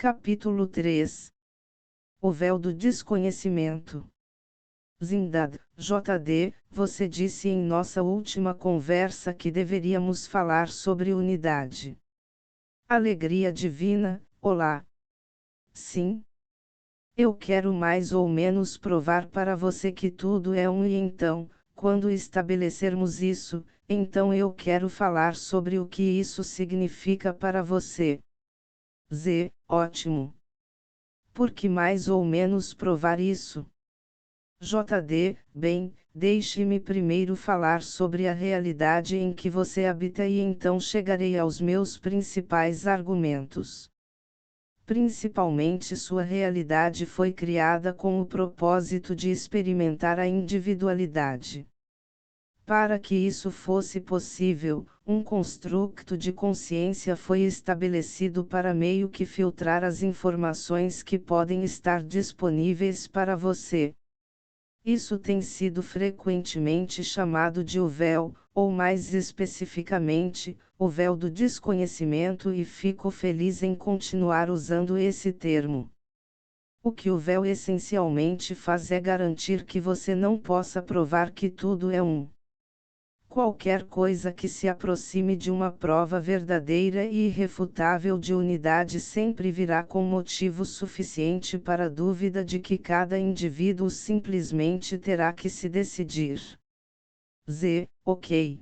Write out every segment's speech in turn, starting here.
Capítulo 3. O véu do desconhecimento. Zindad, JD, você disse em nossa última conversa que deveríamos falar sobre unidade. Alegria divina, olá. Sim. Eu quero mais ou menos provar para você que tudo é um e então, quando estabelecermos isso, então eu quero falar sobre o que isso significa para você. Z, ótimo. Por que mais ou menos provar isso? JD, bem, deixe-me primeiro falar sobre a realidade em que você habita e então chegarei aos meus principais argumentos. Principalmente sua realidade foi criada com o propósito de experimentar a individualidade. Para que isso fosse possível, um construto de consciência foi estabelecido para meio que filtrar as informações que podem estar disponíveis para você. Isso tem sido frequentemente chamado de o véu, ou mais especificamente, o véu do desconhecimento, e fico feliz em continuar usando esse termo. O que o véu essencialmente faz é garantir que você não possa provar que tudo é um. Qualquer coisa que se aproxime de uma prova verdadeira e irrefutável de unidade sempre virá com motivo suficiente para a dúvida de que cada indivíduo simplesmente terá que se decidir. Z, ok.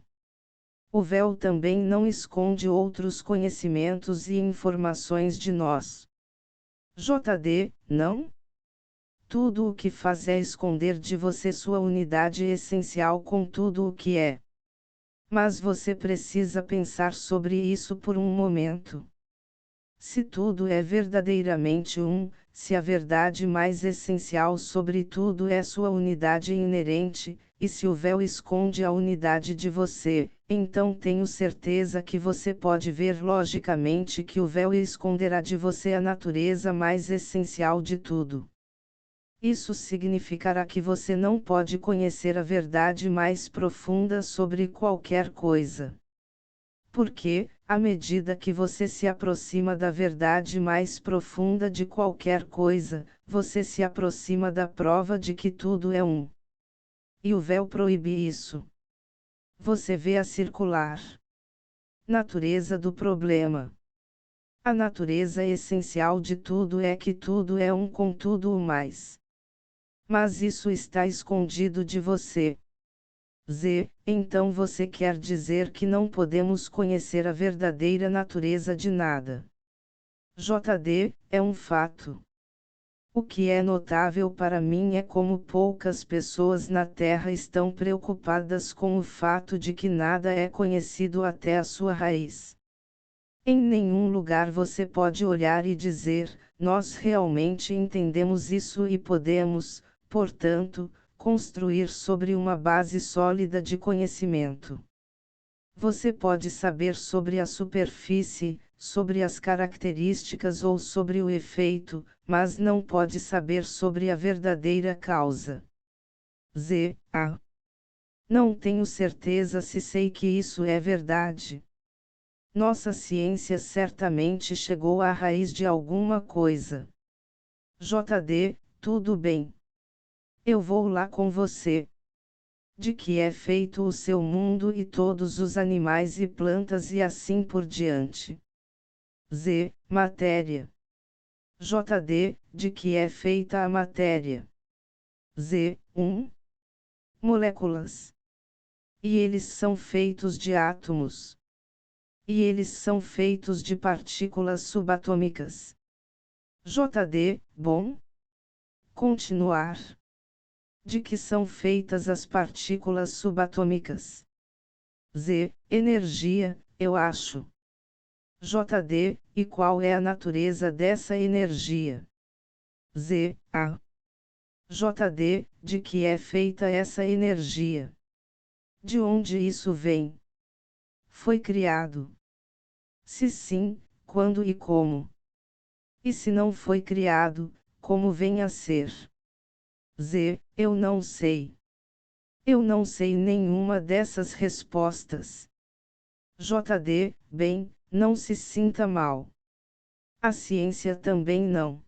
O véu também não esconde outros conhecimentos e informações de nós. JD, não? Tudo o que faz é esconder de você sua unidade essencial com tudo o que é. Mas você precisa pensar sobre isso por um momento. Se tudo é verdadeiramente um, se a verdade mais essencial sobre tudo é sua unidade inerente, e se o véu esconde a unidade de você, então tenho certeza que você pode ver logicamente que o véu esconderá de você a natureza mais essencial de tudo. Isso significará que você não pode conhecer a verdade mais profunda sobre qualquer coisa. Porque, à medida que você se aproxima da verdade mais profunda de qualquer coisa, você se aproxima da prova de que tudo é um. E o véu proíbe isso. Você vê a circular natureza do problema. A natureza essencial de tudo é que tudo é um com tudo o mais. Mas isso está escondido de você. Z, então você quer dizer que não podemos conhecer a verdadeira natureza de nada. JD, é um fato. O que é notável para mim é como poucas pessoas na Terra estão preocupadas com o fato de que nada é conhecido até a sua raiz. Em nenhum lugar você pode olhar e dizer, nós realmente entendemos isso e podemos, portanto, construir sobre uma base sólida de conhecimento. Você pode saber sobre a superfície, sobre as características ou sobre o efeito, mas não pode saber sobre a verdadeira causa. Z. Não tenho certeza se sei que isso é verdade. Nossa ciência certamente chegou à raiz de alguma coisa. JD, tudo bem. Eu vou lá com você. De que é feito o seu mundo e todos os animais e plantas e assim por diante. Z. Matéria. JD, de que é feita a matéria. Z. Moléculas. E eles são feitos de átomos. E eles são feitos de partículas subatômicas. JD, bom? Continuar. De que são feitas as partículas subatômicas? Z. Energia, eu acho. JD, e qual é a natureza dessa energia? Z. JD, de que é feita essa energia? De onde isso vem? Foi criado? Se sim, quando e como? E se não foi criado, como vem a ser? Z. Eu não sei. Eu não sei nenhuma dessas respostas. JD, bem, não se sinta mal. A ciência também não.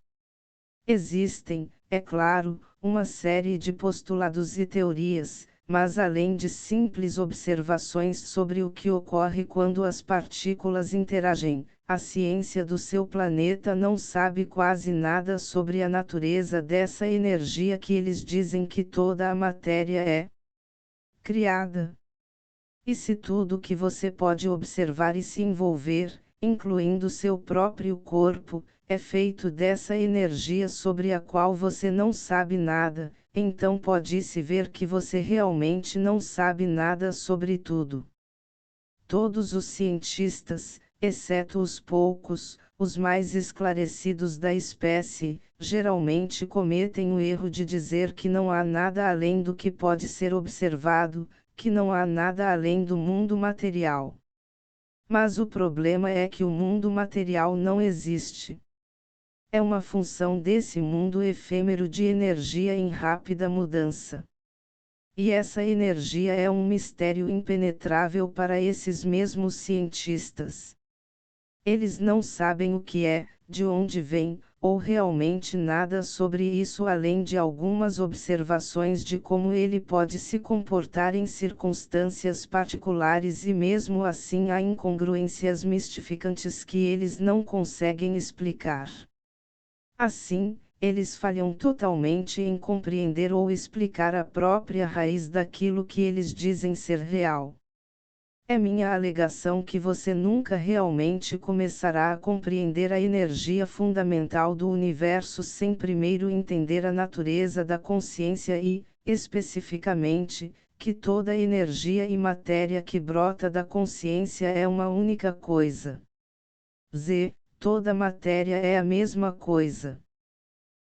Existem, é claro, uma série de postulados e teorias, mas além de simples observações sobre o que ocorre quando as partículas interagem, a ciência do seu planeta não sabe quase nada sobre a natureza dessa energia que eles dizem que toda a matéria é criada. E se tudo que você pode observar e se envolver, incluindo seu próprio corpo, é feito dessa energia sobre a qual você não sabe nada, então pode-se ver que você realmente não sabe nada sobre tudo. Todos os cientistas, exceto os poucos, os mais esclarecidos da espécie, geralmente cometem o erro de dizer que não há nada além do que pode ser observado, que não há nada além do mundo material. Mas o problema é que o mundo material não existe. É uma função desse mundo efêmero de energia em rápida mudança. E essa energia é um mistério impenetrável para esses mesmos cientistas. Eles não sabem o que é, de onde vem, ou realmente nada sobre isso além de algumas observações de como ele pode se comportar em circunstâncias particulares e mesmo assim há incongruências mistificantes que eles não conseguem explicar. Assim, eles falham totalmente em compreender ou explicar a própria raiz daquilo que eles dizem ser real. É minha alegação que você nunca realmente começará a compreender a energia fundamental do universo sem primeiro entender a natureza da consciência e, especificamente, que toda energia e matéria que brota da consciência é uma única coisa. Toda matéria é a mesma coisa.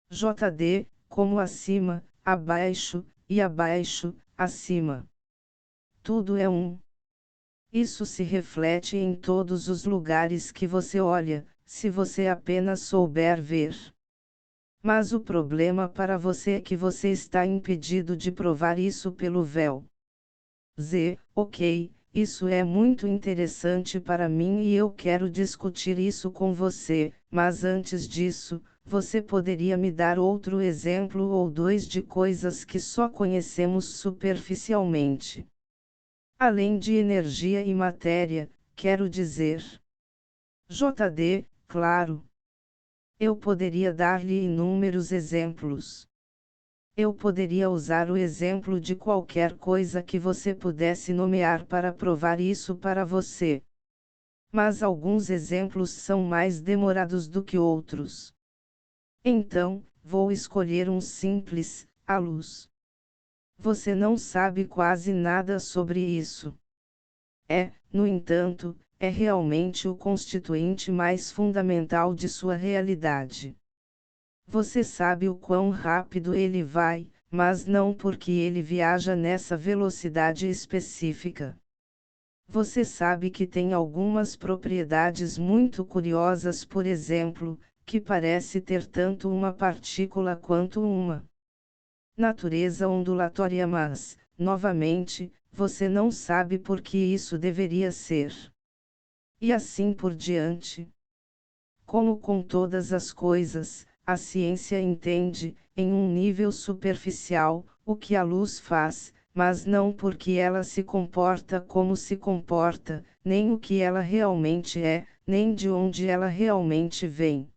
JD, como acima, abaixo, e abaixo, acima. Tudo é um. Isso se reflete em todos os lugares que você olha, se você apenas souber ver. Mas o problema para você é que você está impedido de provar isso pelo véu. Ok, isso é muito interessante para mim e eu quero discutir isso com você, mas antes disso, você poderia me dar outro exemplo ou dois de coisas que só conhecemos superficialmente. Além de energia e matéria, quero dizer. JD, claro. Eu poderia dar-lhe inúmeros exemplos. Eu poderia usar o exemplo de qualquer coisa que você pudesse nomear para provar isso para você. Mas alguns exemplos são mais demorados do que outros. Então, vou escolher um simples, a luz. Você não sabe quase nada sobre isso. No entanto, é realmente o constituinte mais fundamental de sua realidade. Você sabe o quão rápido ele vai, mas não porque ele viaja nessa velocidade específica. Você sabe que tem algumas propriedades muito curiosas, por exemplo, que parece ter tanto uma partícula quanto uma natureza ondulatória, mas, novamente, você não sabe por que isso deveria ser. E assim por diante. Como com todas as coisas, a ciência entende, em um nível superficial, o que a luz faz, mas não porque ela se comporta como se comporta, nem o que ela realmente é, nem de onde ela realmente vem.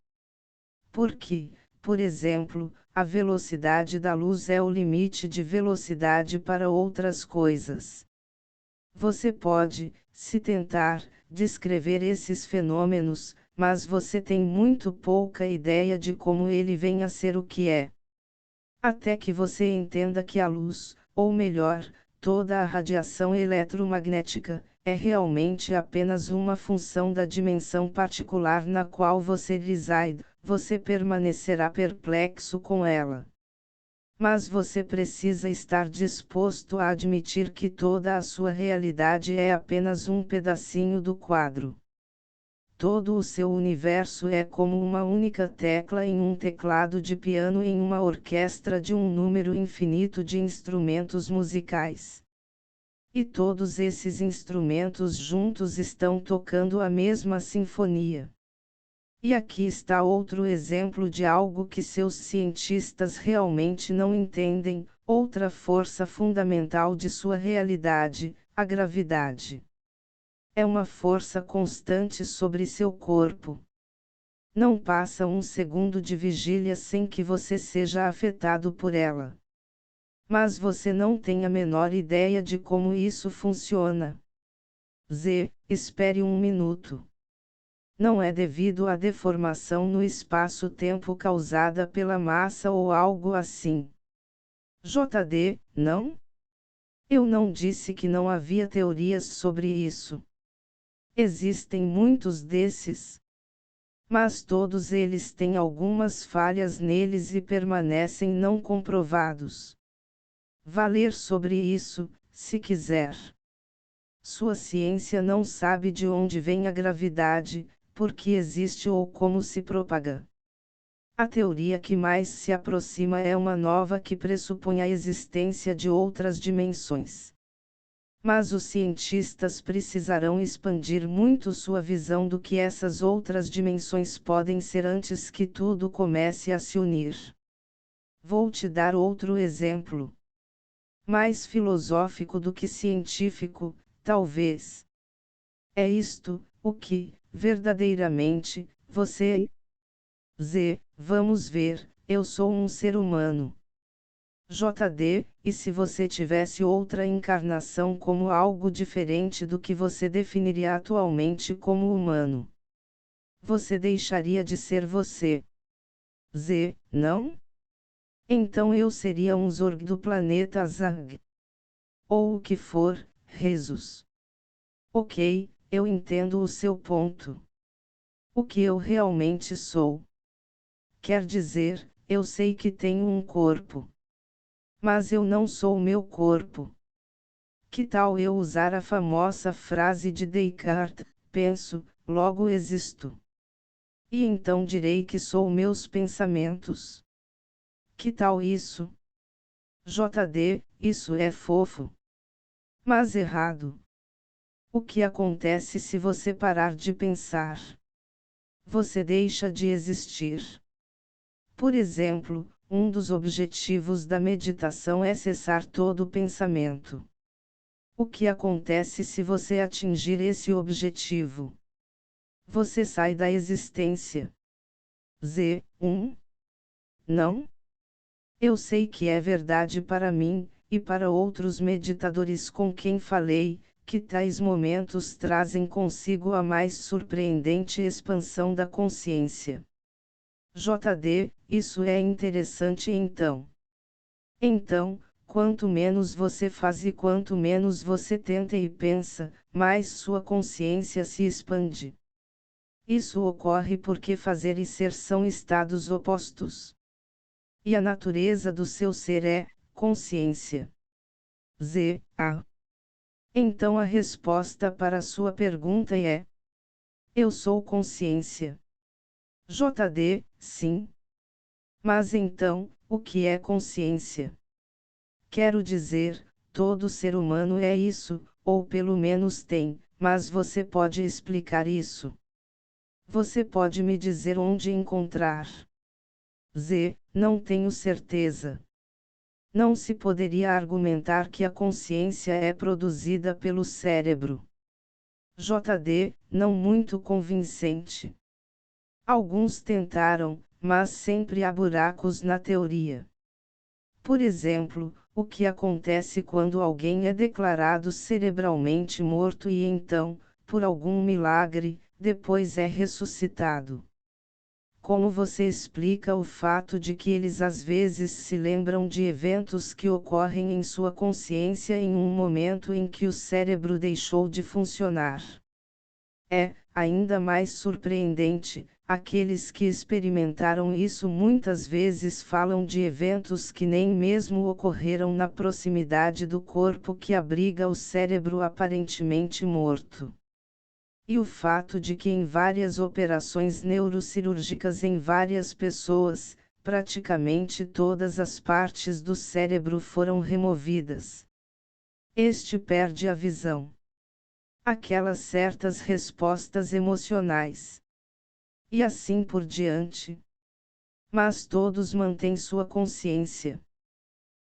Porque, por exemplo, a velocidade da luz é o limite de velocidade para outras coisas. Você pode, se tentar, descrever esses fenômenos, mas você tem muito pouca ideia de como ele vem a ser o que é. Até que você entenda que a luz, ou melhor, toda a radiação eletromagnética, é realmente apenas uma função da dimensão particular na qual você reside, você permanecerá perplexo com ela. Mas você precisa estar disposto a admitir que toda a sua realidade é apenas um pedacinho do quadro. Todo o seu universo é como uma única tecla em um teclado de piano em uma orquestra de um número infinito de instrumentos musicais. E todos esses instrumentos juntos estão tocando a mesma sinfonia. E aqui está outro exemplo de algo que seus cientistas realmente não entendem, outra força fundamental de sua realidade, a gravidade. É uma força constante sobre seu corpo. Não passa um segundo de vigília sem que você seja afetado por ela. Mas você não tem a menor ideia de como isso funciona. Espere um minuto. Não é devido à deformação no espaço-tempo causada pela massa ou algo assim. JD, não? Eu não disse que não havia teorias sobre isso. Existem muitos desses. Mas todos eles têm algumas falhas neles e permanecem não comprovados. Vá ler sobre isso, se quiser. Sua ciência não sabe de onde vem a gravidade, por que existe ou como se propaga. A teoria que mais se aproxima é uma nova que pressupõe a existência de outras dimensões. Mas os cientistas precisarão expandir muito sua visão do que essas outras dimensões podem ser antes que tudo comece a se unir. Vou te dar outro exemplo. Mais filosófico do que científico, talvez. É isto, o que, verdadeiramente, você vamos ver, eu sou um ser humano. JD, e se você tivesse outra encarnação como algo diferente do que você definiria atualmente como humano? Você deixaria de ser você? Não? Então eu seria um Zorg do planeta Zag. Ou o que for, Jesus. Ok, eu entendo o seu ponto. O que eu realmente sou? Quer dizer, eu sei que tenho um corpo. Mas eu não sou o meu corpo. Que tal eu usar a famosa frase de Descartes, penso, logo existo. E então direi que sou meus pensamentos. Que tal isso? JD, isso é fofo. Mas errado. O que acontece se você parar de pensar? Você deixa de existir. Por exemplo, um dos objetivos da meditação é cessar todo pensamento. O que acontece se você atingir esse objetivo? Você sai da existência. Não? Eu sei que é verdade para mim, e para outros meditadores com quem falei, que tais momentos trazem consigo a mais surpreendente expansão da consciência. JD, isso é interessante então. Então, quanto menos você faz e quanto menos você tenta e pensa, mais sua consciência se expande. Isso ocorre porque fazer e ser são estados opostos. E a natureza do seu ser é consciência. Então a resposta para a sua pergunta é: eu sou consciência. JD, sim. Mas então, o que é consciência? Quero dizer, todo ser humano é isso, ou pelo menos tem, mas você pode explicar isso? Você pode me dizer onde encontrar? Não tenho certeza. Não se poderia argumentar que a consciência é produzida pelo cérebro. JD, não muito convincente. Alguns tentaram, mas sempre há buracos na teoria. Por exemplo, o que acontece quando alguém é declarado cerebralmente morto e então, por algum milagre, depois é ressuscitado? Como você explica o fato de que eles às vezes se lembram de eventos que ocorrem em sua consciência em um momento em que o cérebro deixou de funcionar? É, ainda mais surpreendente, aqueles que experimentaram isso muitas vezes falam de eventos que nem mesmo ocorreram na proximidade do corpo que abriga o cérebro aparentemente morto. E o fato de que em várias operações neurocirúrgicas em várias pessoas, praticamente todas as partes do cérebro foram removidas. Este perde a visão. Aquelas certas respostas emocionais. e assim por diante. Mas todos mantêm sua consciência.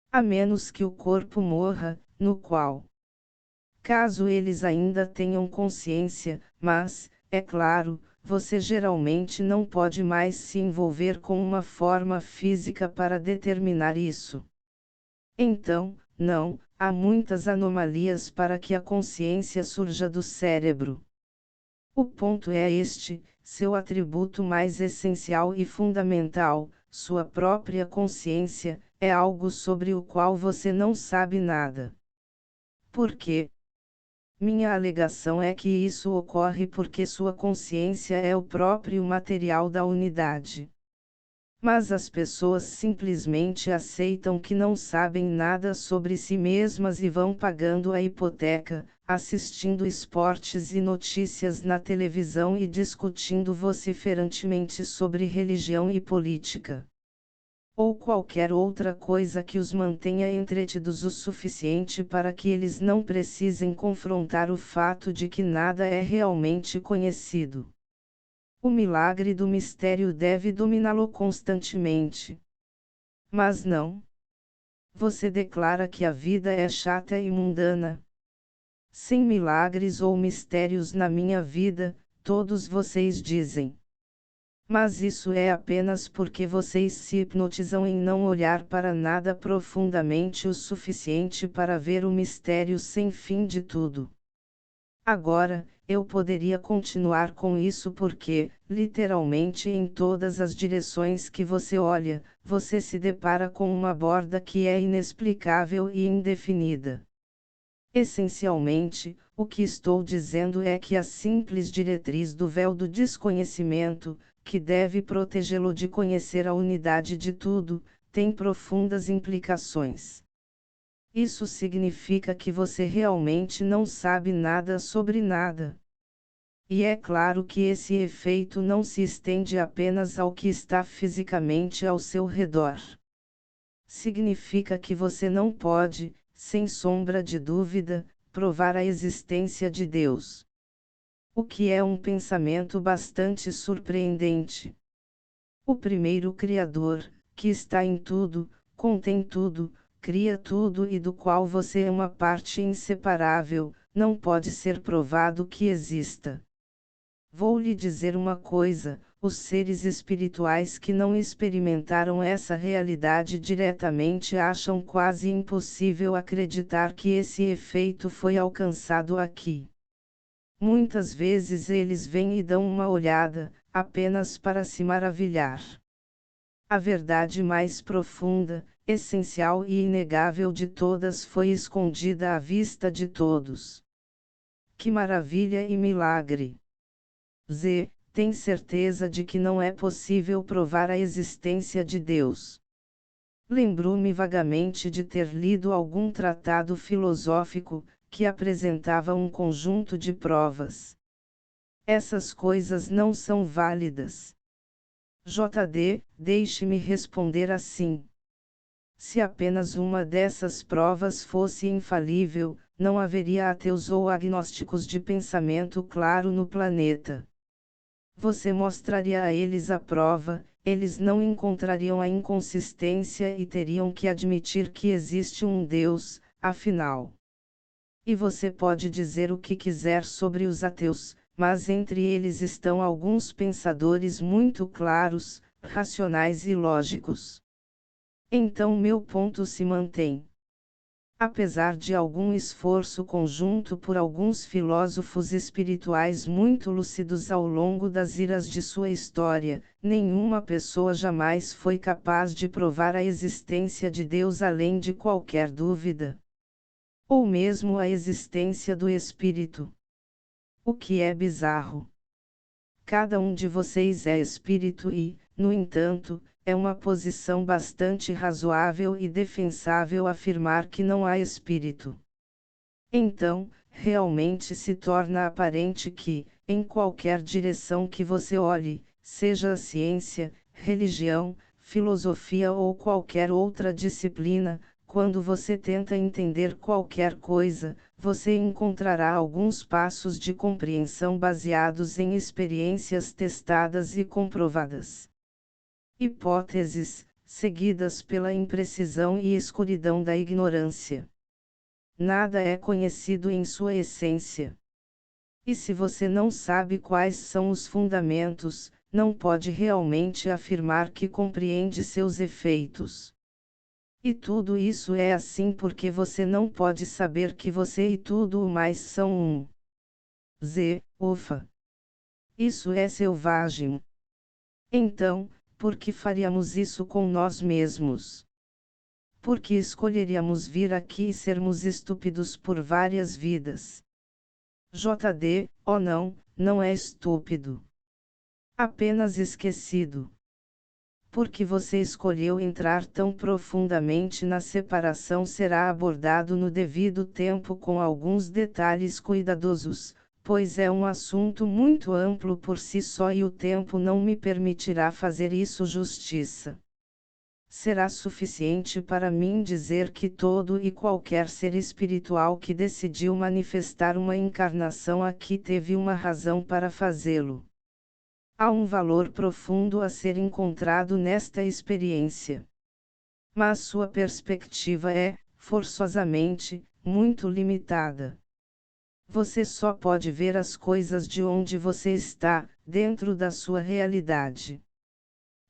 A menos que o corpo morra, no qual, caso eles ainda tenham consciência, mas, é claro, você geralmente não pode mais se envolver com uma forma física para determinar isso. Então, não, há muitas anomalias para que a consciência surja do cérebro. O ponto é este: seu atributo mais essencial e fundamental, sua própria consciência, é algo sobre o qual você não sabe nada. Por quê? Minha alegação é que isso ocorre porque sua consciência é o próprio material da unidade. Mas as pessoas simplesmente aceitam que não sabem nada sobre si mesmas e vão pagando a hipoteca, assistindo esportes e notícias na televisão e discutindo vociferantemente sobre religião e política. Ou qualquer outra coisa que os mantenha entretidos o suficiente para que eles não precisem confrontar o fato de que nada é realmente conhecido. O milagre do mistério deve dominá-lo constantemente. Mas não. Você declara que a vida é chata e mundana. Sem milagres ou mistérios na minha vida, todos vocês dizem. Mas isso é apenas porque vocês se hipnotizam em não olhar para nada profundamente o suficiente para ver o mistério sem fim de tudo. Agora, eu poderia continuar com isso porque, literalmente em todas as direções que você olha, você se depara com uma borda que é inexplicável e indefinida. Essencialmente, o que estou dizendo é que a simples diretriz do véu do desconhecimento, que deve protegê-lo de conhecer a unidade de tudo, tem profundas implicações. Isso significa que você realmente não sabe nada sobre nada. E é claro que esse efeito não se estende apenas ao que está fisicamente ao seu redor. Significa que você não pode, sem sombra de dúvida, provar a existência de Deus. O que é um pensamento bastante surpreendente. O primeiro Criador, que está em tudo, contém tudo, cria tudo e do qual você é uma parte inseparável, não pode ser provado que exista. Vou lhe dizer uma coisa: os seres espirituais que não experimentaram essa realidade diretamente acham quase impossível acreditar que esse efeito foi alcançado aqui. Muitas vezes eles vêm e dão uma olhada, apenas para se maravilhar. A verdade mais profunda, essencial e inegável de todas foi escondida à vista de todos. Que maravilha e milagre! Z, tem certeza de que não é possível provar a existência de Deus. Lembrou-me vagamente de ter lido algum tratado filosófico, que apresentava um conjunto de provas. Essas coisas não são válidas. JD, deixe-me responder assim. Se apenas uma dessas provas fosse infalível, não haveria ateus ou agnósticos de pensamento claro no planeta. Você mostraria a eles a prova, eles não encontrariam a inconsistência e teriam que admitir que existe um Deus, afinal. E você pode dizer o que quiser sobre os ateus, mas entre eles estão alguns pensadores muito claros, racionais e lógicos. Então meu ponto se mantém. Apesar de algum esforço conjunto por alguns filósofos espirituais muito lúcidos ao longo das eras de sua história, nenhuma pessoa jamais foi capaz de provar a existência de Deus além de qualquer dúvida. Ou mesmo a existência do Espírito. O que é bizarro. Cada um de vocês é espírito e, no entanto, é uma posição bastante razoável e defensável afirmar que não há espírito. Então, realmente se torna aparente que, em qualquer direção que você olhe, seja a ciência, religião, filosofia ou qualquer outra disciplina, quando você tenta entender qualquer coisa, você encontrará alguns passos de compreensão baseados em experiências testadas e comprovadas. Hipóteses, seguidas pela imprecisão e escuridão da ignorância. Nada é conhecido em sua essência. E se você não sabe quais são os fundamentos, não pode realmente afirmar que compreende seus efeitos. E tudo isso é assim porque você não pode saber que você e tudo o mais são um. Ufa! Isso é selvagem. Então, por que faríamos isso com nós mesmos? Por que escolheríamos vir aqui e sermos estúpidos por várias vidas? JD, oh não, não é estúpido. Apenas esquecido. Porque você escolheu entrar tão profundamente na separação será abordado no devido tempo com alguns detalhes cuidadosos, pois é um assunto muito amplo por si só e o tempo não me permitirá fazer isso justiça. Será suficiente para mim dizer que todo e qualquer ser espiritual que decidiu manifestar uma encarnação aqui teve uma razão para fazê-lo. Há um valor profundo a ser encontrado nesta experiência. Mas sua perspectiva é, forçosamente, muito limitada. Você só pode ver as coisas de onde você está, dentro da sua realidade.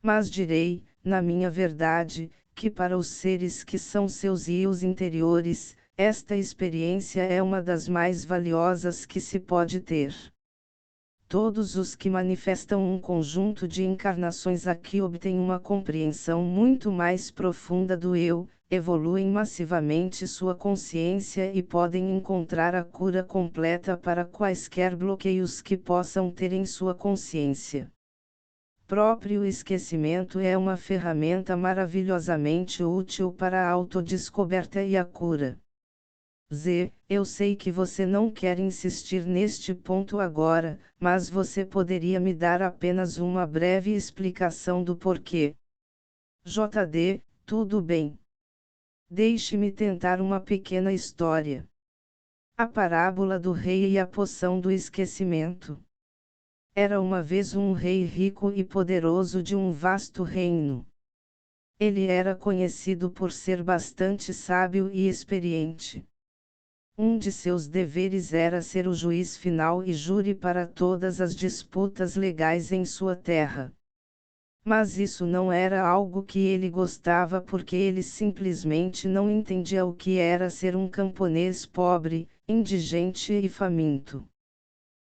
Mas direi, na minha verdade, que para os seres que são seus ios interiores, esta experiência é uma das mais valiosas que se pode ter. Todos os que manifestam um conjunto de encarnações aqui obtêm uma compreensão muito mais profunda do eu, evoluem massivamente sua consciência e podem encontrar a cura completa para quaisquer bloqueios que possam ter em sua consciência. Próprio esquecimento é uma ferramenta maravilhosamente útil para a autodescoberta e a cura. Eu sei que você não quer insistir neste ponto agora, mas você poderia me dar apenas uma breve explicação do porquê. JD, tudo bem. Deixe-me tentar uma pequena história. A parábola do rei e a poção do esquecimento. Era uma vez um rei rico e poderoso de um vasto reino. Ele era conhecido por ser bastante sábio e experiente. Um de seus deveres era ser o juiz final e júri para todas as disputas legais em sua terra. Mas isso não era algo que ele gostava porque ele simplesmente não entendia o que era ser um camponês pobre, indigente e faminto.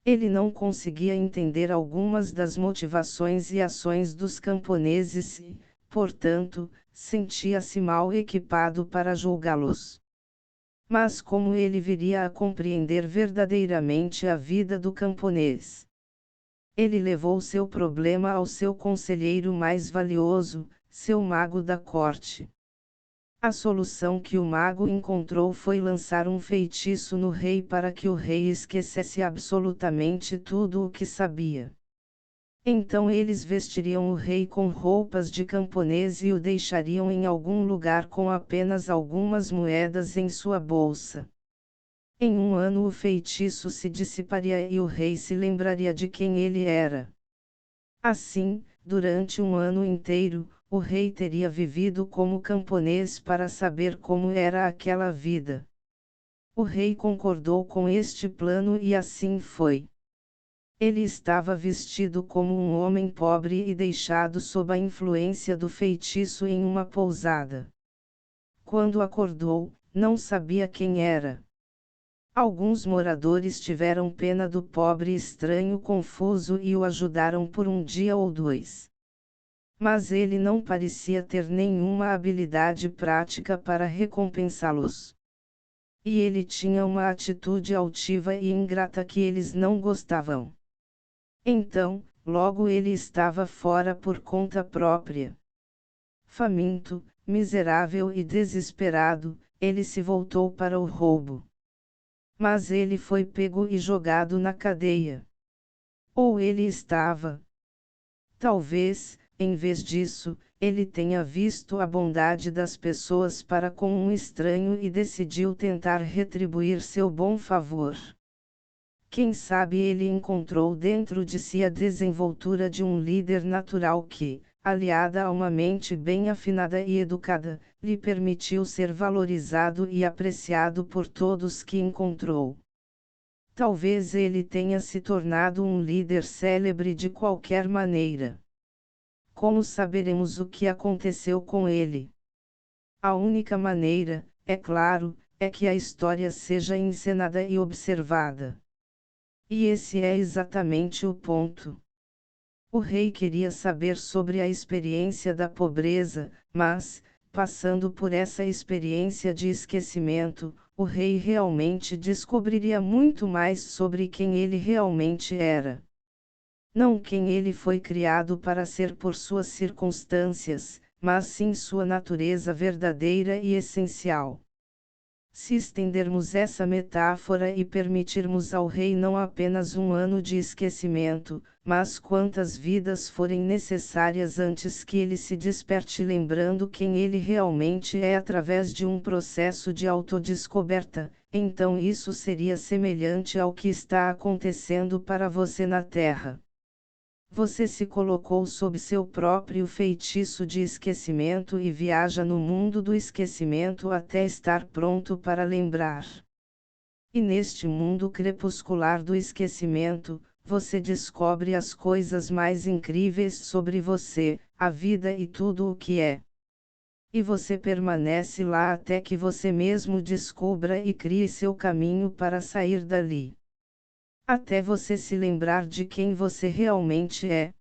Ele não conseguia entender algumas das motivações e ações dos camponeses e, portanto, sentia-se mal equipado para julgá-los. Mas como ele viria a compreender verdadeiramente a vida do camponês? Ele levou seu problema ao seu conselheiro mais valioso, seu mago da corte. A solução que o mago encontrou foi lançar um feitiço no rei para que o rei esquecesse absolutamente tudo o que sabia. Então eles vestiriam o rei com roupas de camponês e o deixariam em algum lugar com apenas algumas moedas em sua bolsa. Em um ano o feitiço se dissiparia e o rei se lembraria de quem ele era. Assim, durante um ano inteiro, o rei teria vivido como camponês para saber como era aquela vida. O rei concordou com este plano e assim foi. Ele estava vestido como um homem pobre e deixado sob a influência do feitiço em uma pousada. Quando acordou, não sabia quem era. Alguns moradores tiveram pena do pobre estranho confuso e o ajudaram por um dia ou dois. Mas ele não parecia ter nenhuma habilidade prática para recompensá-los. E ele tinha uma atitude altiva e ingrata que eles não gostavam. Então, logo ele estava fora por conta própria. Faminto, miserável e desesperado, ele se voltou para o roubo. Mas ele foi pego e jogado na cadeia. Ou ele estava. Talvez, em vez disso, ele tenha visto a bondade das pessoas para com um estranho e decidiu tentar retribuir seu bom favor. Quem sabe ele encontrou dentro de si a desenvoltura de um líder natural que, aliada a uma mente bem afinada e educada, lhe permitiu ser valorizado e apreciado por todos que encontrou. Talvez ele tenha se tornado um líder célebre de qualquer maneira. Como saberemos o que aconteceu com ele? A única maneira, é claro, é que a história seja encenada e observada. E esse é exatamente o ponto. O rei queria saber sobre a experiência da pobreza, mas, passando por essa experiência de esquecimento, o rei realmente descobriria muito mais sobre quem ele realmente era. Não quem ele foi criado para ser por suas circunstâncias, mas sim sua natureza verdadeira e essencial. Se estendermos essa metáfora e permitirmos ao rei não apenas um ano de esquecimento, mas quantas vidas forem necessárias antes que ele se desperte lembrando quem ele realmente é através de um processo de autodescoberta, então isso seria semelhante ao que está acontecendo para você na Terra. Você se colocou sob seu próprio feitiço de esquecimento e viaja no mundo do esquecimento até estar pronto para lembrar. E neste mundo crepuscular do esquecimento, você descobre as coisas mais incríveis sobre você, a vida e tudo o que é. E você permanece lá até que você mesmo descubra e crie seu caminho para sair dali. Até você se lembrar de quem você realmente é.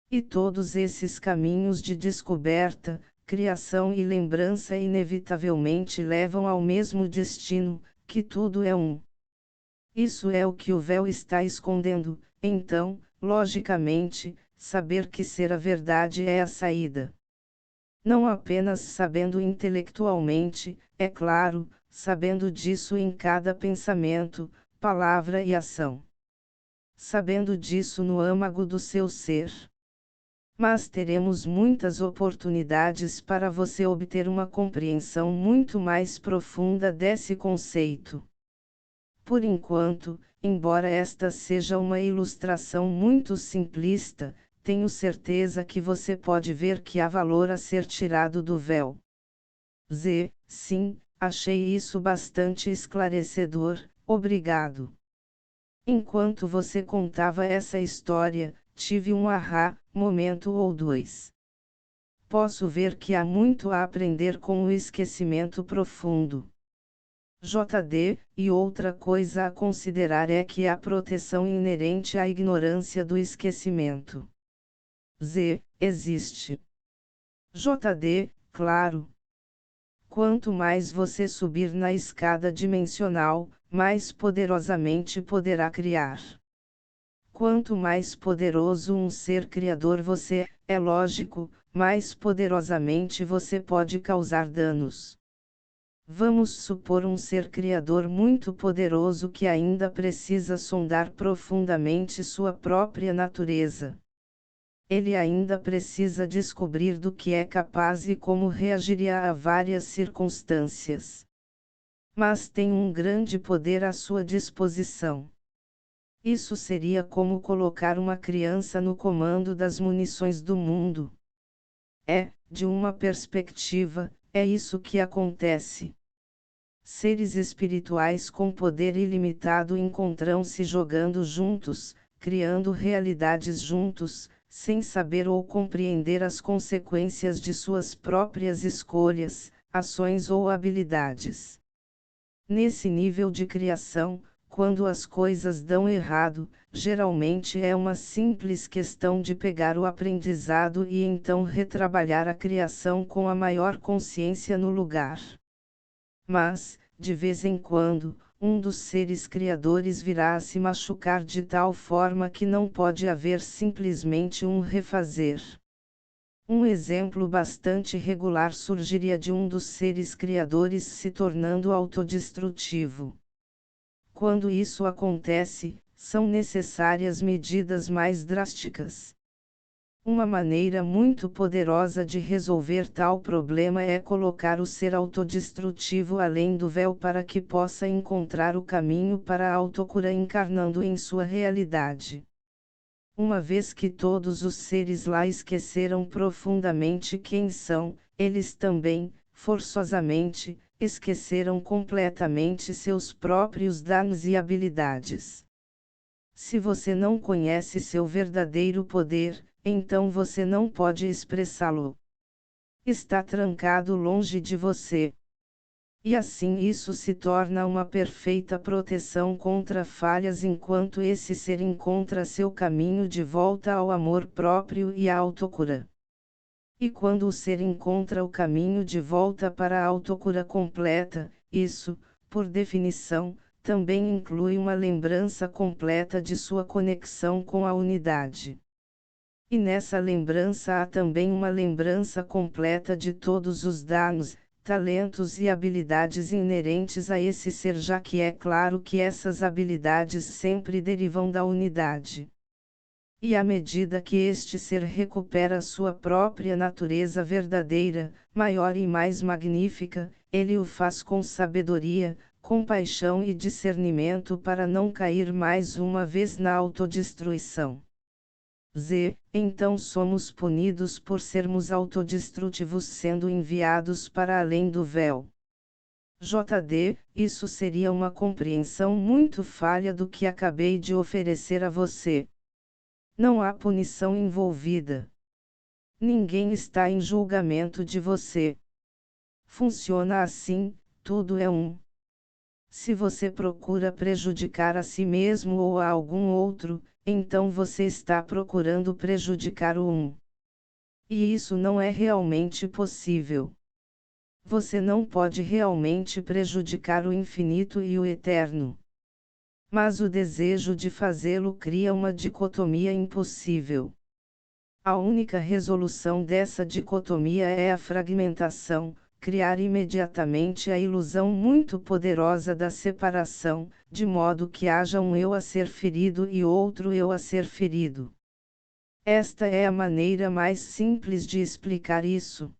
E todos esses caminhos de descoberta, criação e lembrança inevitavelmente levam ao mesmo destino, que tudo é um. Isso é o que o véu está escondendo, então, logicamente, saber que ser a verdade é a saída. Não apenas sabendo intelectualmente, é claro, sabendo disso em cada pensamento, palavra e ação. Sabendo disso no âmago do seu ser. Mas teremos muitas oportunidades para você obter uma compreensão muito mais profunda desse conceito. Por enquanto, embora esta seja uma ilustração muito simplista, tenho certeza que você pode ver que há valor a ser tirado do véu. Sim, achei isso bastante esclarecedor, obrigado. Enquanto você contava essa história, tive um momento ou dois. Posso ver que há muito a aprender com o esquecimento profundo. JD, e outra coisa a considerar é que há proteção inerente à ignorância do esquecimento. Existe. JD, claro. Quanto mais você subir na escada dimensional, mais poderosamente poderá criar. Quanto mais poderoso um ser criador você é lógico, mais poderosamente você pode causar danos. Vamos supor um ser criador muito poderoso que ainda precisa sondar profundamente sua própria natureza. Ele ainda precisa descobrir do que é capaz e como reagiria a várias circunstâncias. Mas tem um grande poder à sua disposição. Isso seria como colocar uma criança no comando das munições do mundo. De uma perspectiva, é isso que acontece. Seres espirituais com poder ilimitado encontram-se jogando juntos, criando realidades juntos, sem saber ou compreender as consequências de suas próprias escolhas, ações ou habilidades. Nesse nível de criação, quando as coisas dão errado, geralmente é uma simples questão de pegar o aprendizado e então retrabalhar a criação com a maior consciência no lugar. Mas, de vez em quando, um dos seres criadores virá a se machucar de tal forma que não pode haver simplesmente um refazer. Um exemplo bastante regular surgiria de um dos seres criadores se tornando autodestrutivo. Quando isso acontece, são necessárias medidas mais drásticas. Uma maneira muito poderosa de resolver tal problema é colocar o ser autodestrutivo além do véu para que possa encontrar o caminho para a autocura encarnando em sua realidade. Uma vez que todos os seres lá esqueceram profundamente quem são, eles também, forçosamente, esqueceram completamente seus próprios dons e habilidades. Se você não conhece seu verdadeiro poder, então você não pode expressá-lo. Está trancado longe de você. E assim isso se torna uma perfeita proteção contra falhas enquanto esse ser encontra seu caminho de volta ao amor próprio e à autocura. E quando o ser encontra o caminho de volta para a autocura completa, isso, por definição, também inclui uma lembrança completa de sua conexão com a unidade. E nessa lembrança há também uma lembrança completa de todos os danos, talentos e habilidades inerentes a esse ser, já que é claro que essas habilidades sempre derivam da unidade. E à medida que este ser recupera sua própria natureza verdadeira, maior e mais magnífica, ele o faz com sabedoria, compaixão e discernimento para não cair mais uma vez na autodestruição. Então somos punidos por sermos autodestrutivos sendo enviados para além do véu. Isso seria uma compreensão muito falha do que acabei de oferecer a você. Não há punição envolvida. Ninguém está em julgamento de você. Funciona assim, tudo é um. Se você procura prejudicar a si mesmo ou a algum outro, então você está procurando prejudicar o um. E isso não é realmente possível. Você não pode realmente prejudicar o infinito e o eterno. Mas o desejo de fazê-lo cria uma dicotomia impossível. A única resolução dessa dicotomia é a fragmentação, criar imediatamente a ilusão muito poderosa da separação, de modo que haja um eu a ser ferido e outro eu a ser ferido. Esta é a maneira mais simples de explicar isso.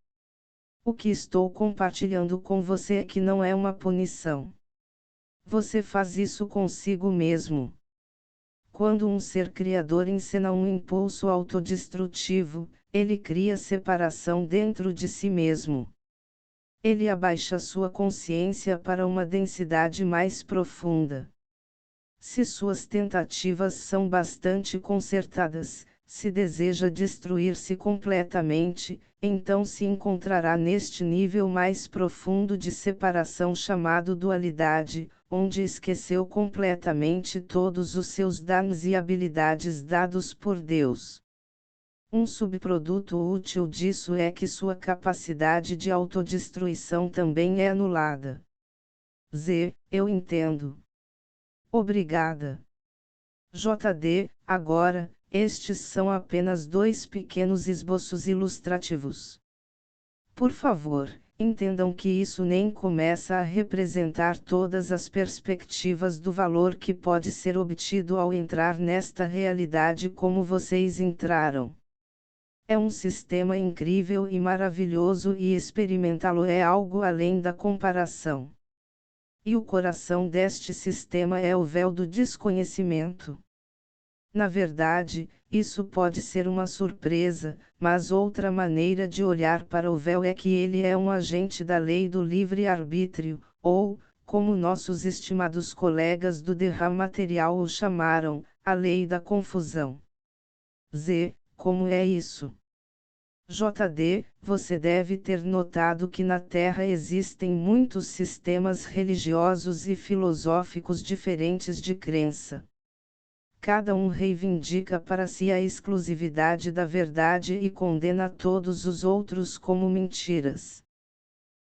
O que estou compartilhando com você é que não é uma punição. Você faz isso consigo mesmo. Quando um ser criador encena um impulso autodestrutivo, ele cria separação dentro de si mesmo. Ele abaixa sua consciência para uma densidade mais profunda. Se suas tentativas são bastante concertadas, se deseja destruir-se completamente, então se encontrará neste nível mais profundo de separação chamado dualidade, onde esqueceu completamente todos os seus dons e habilidades dados por Deus. Um subproduto útil disso é que sua capacidade de autodestruição também é anulada. Eu entendo. Obrigada. Agora, estes são apenas 2 pequenos esboços ilustrativos. Por favor, entendam que isso nem começa a representar todas as perspectivas do valor que pode ser obtido ao entrar nesta realidade como vocês entraram. É um sistema incrível e maravilhoso e experimentá-lo é algo além da comparação. E o coração deste sistema é o véu do desconhecimento. Na verdade, isso pode ser uma surpresa, mas outra maneira de olhar para o véu é que ele é um agente da lei do livre-arbítrio, ou, como nossos estimados colegas do derrame material o chamaram, a lei da confusão. Como é isso? Você deve ter notado que na Terra existem muitos sistemas religiosos e filosóficos diferentes de crença. Cada um reivindica para si a exclusividade da verdade e condena todos os outros como mentiras.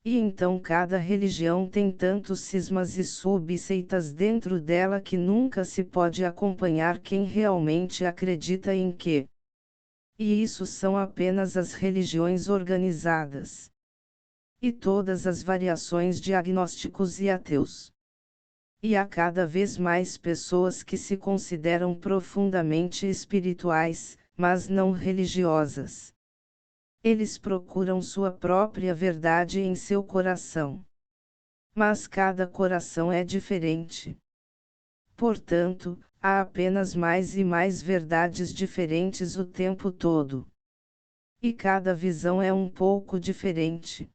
E então cada religião tem tantos cismas e subseitas dentro dela que nunca se pode acompanhar quem realmente acredita em quê. E isso são apenas as religiões organizadas. E todas as variações de agnósticos e ateus. E há cada vez mais pessoas que se consideram profundamente espirituais, mas não religiosas. Eles procuram sua própria verdade em seu coração. Mas cada coração é diferente. Portanto, há apenas mais e mais verdades diferentes o tempo todo. E cada visão é um pouco diferente.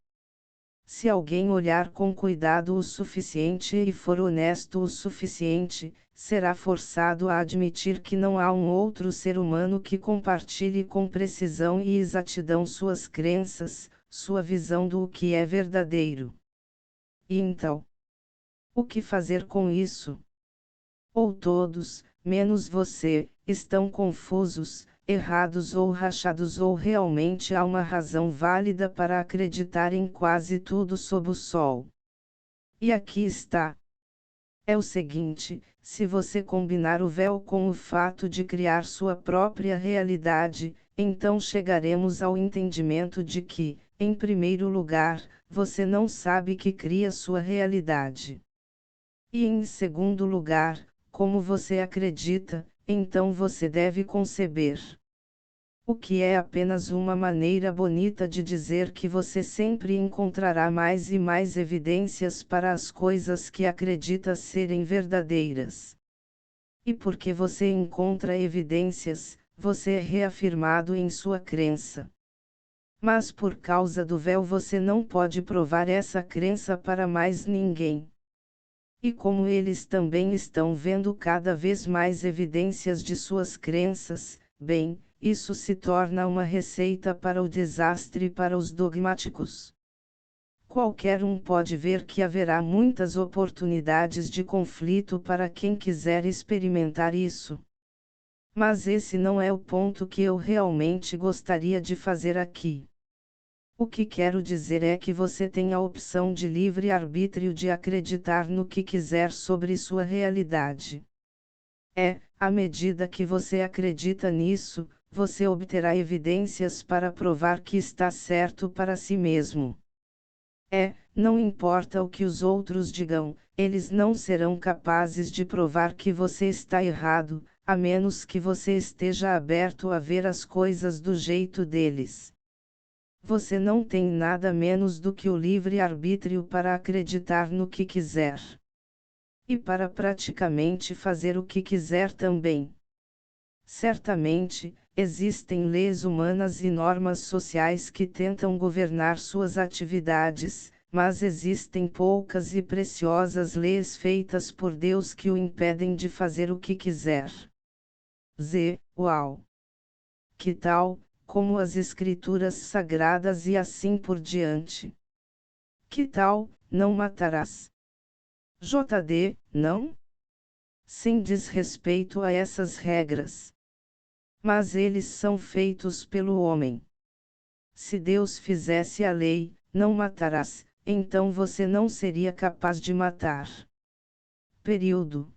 Se alguém olhar com cuidado o suficiente e for honesto o suficiente, será forçado a admitir que não há um outro ser humano que compartilhe com precisão e exatidão suas crenças, sua visão do que é verdadeiro. E então, o que fazer com isso? Ou todos, menos você, estão confusos, errados ou rachados, ou realmente há uma razão válida para acreditar em quase tudo sob o sol. E aqui está. É o seguinte: se você combinar o véu com o fato de criar sua própria realidade, então chegaremos ao entendimento de que, em primeiro lugar, você não sabe que cria sua realidade. E em segundo lugar, como você acredita, então você deve conceber. O que é apenas uma maneira bonita de dizer que você sempre encontrará mais e mais evidências para as coisas que acredita serem verdadeiras. E porque você encontra evidências, você é reafirmado em sua crença. Mas por causa do véu você não pode provar essa crença para mais ninguém. E como eles também estão vendo cada vez mais evidências de suas crenças, bem, isso se torna uma receita para o desastre para os dogmáticos. Qualquer um pode ver que haverá muitas oportunidades de conflito para quem quiser experimentar isso. Mas esse não é o ponto que eu realmente gostaria de fazer aqui. O que quero dizer é que você tem a opção de livre-arbítrio de acreditar no que quiser sobre sua realidade. À medida que você acredita nisso, você obterá evidências para provar que está certo para si mesmo. Não importa o que os outros digam, eles não serão capazes de provar que você está errado, a menos que você esteja aberto a ver as coisas do jeito deles. Você não tem nada menos do que o livre-arbítrio para acreditar no que quiser. E para praticamente fazer o que quiser também. Certamente, existem leis humanas e normas sociais que tentam governar suas atividades, mas existem poucas e preciosas leis feitas por Deus que o impedem de fazer o que quiser. Uau! Que tal, como as Escrituras Sagradas e assim por diante? Que tal, não matarás? JD, não? Sem desrespeito a essas regras. Mas eles são feitos pelo homem. Se Deus fizesse a lei, não matarás, então você não seria capaz de matar. Período.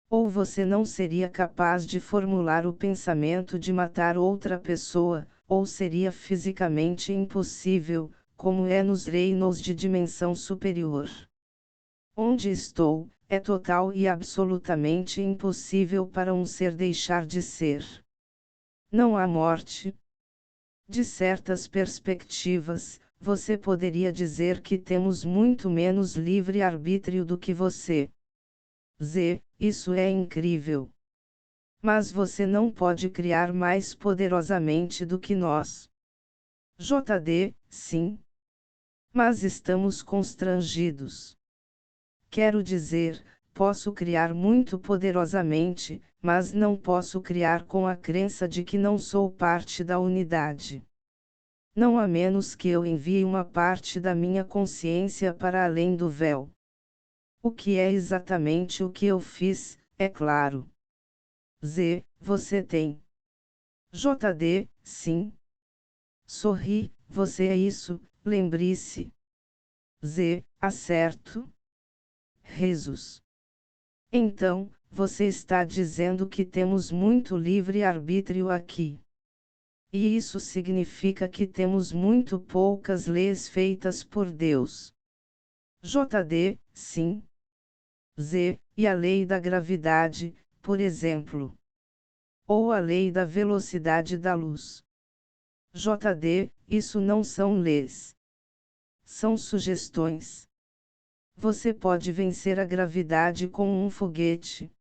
Ou você não seria capaz de formular o pensamento de matar outra pessoa, ou seria fisicamente impossível, como é nos reinos de dimensão superior. Onde estou, é total e absolutamente impossível para um ser deixar de ser. Não há morte. De certas perspectivas, você poderia dizer que temos muito menos livre-arbítrio do que você. Isso é incrível. Mas você não pode criar mais poderosamente do que nós. JD, sim. Mas estamos constrangidos. Quero dizer, posso criar muito poderosamente, mas não posso criar com a crença de que não sou parte da unidade. Não a menos que eu envie uma parte da minha consciência para além do véu. O que é exatamente o que eu fiz, é claro. Você tem. JD, sim. Sorri, você é isso, lembre-se. Acerto. Rezos. Então, você está dizendo que temos muito livre-arbítrio aqui. E isso significa que temos muito poucas leis feitas por Deus. JD, sim. E a lei da gravidade, por exemplo. ou a lei da velocidade da luz. JD, isso não são leis. São sugestões. Você pode vencer a gravidade com um foguete.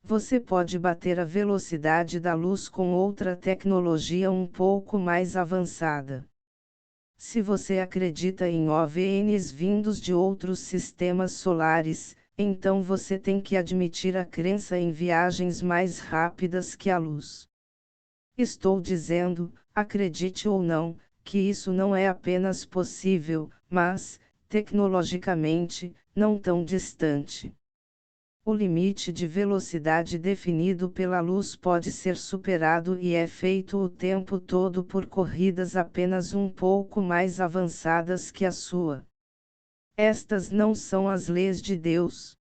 Você pode bater a velocidade da luz com outra tecnologia um pouco mais avançada. Se você acredita em OVNIs vindos de outros sistemas solares, então você tem que admitir a crença em viagens mais rápidas que a luz. Estou dizendo, acredite ou não, que isso não é apenas possível, mas, tecnologicamente, não tão distante. O limite de velocidade definido pela luz pode ser superado e é feito o tempo todo por corridas apenas um pouco mais avançadas que a sua. Estas não são as leis de Deus.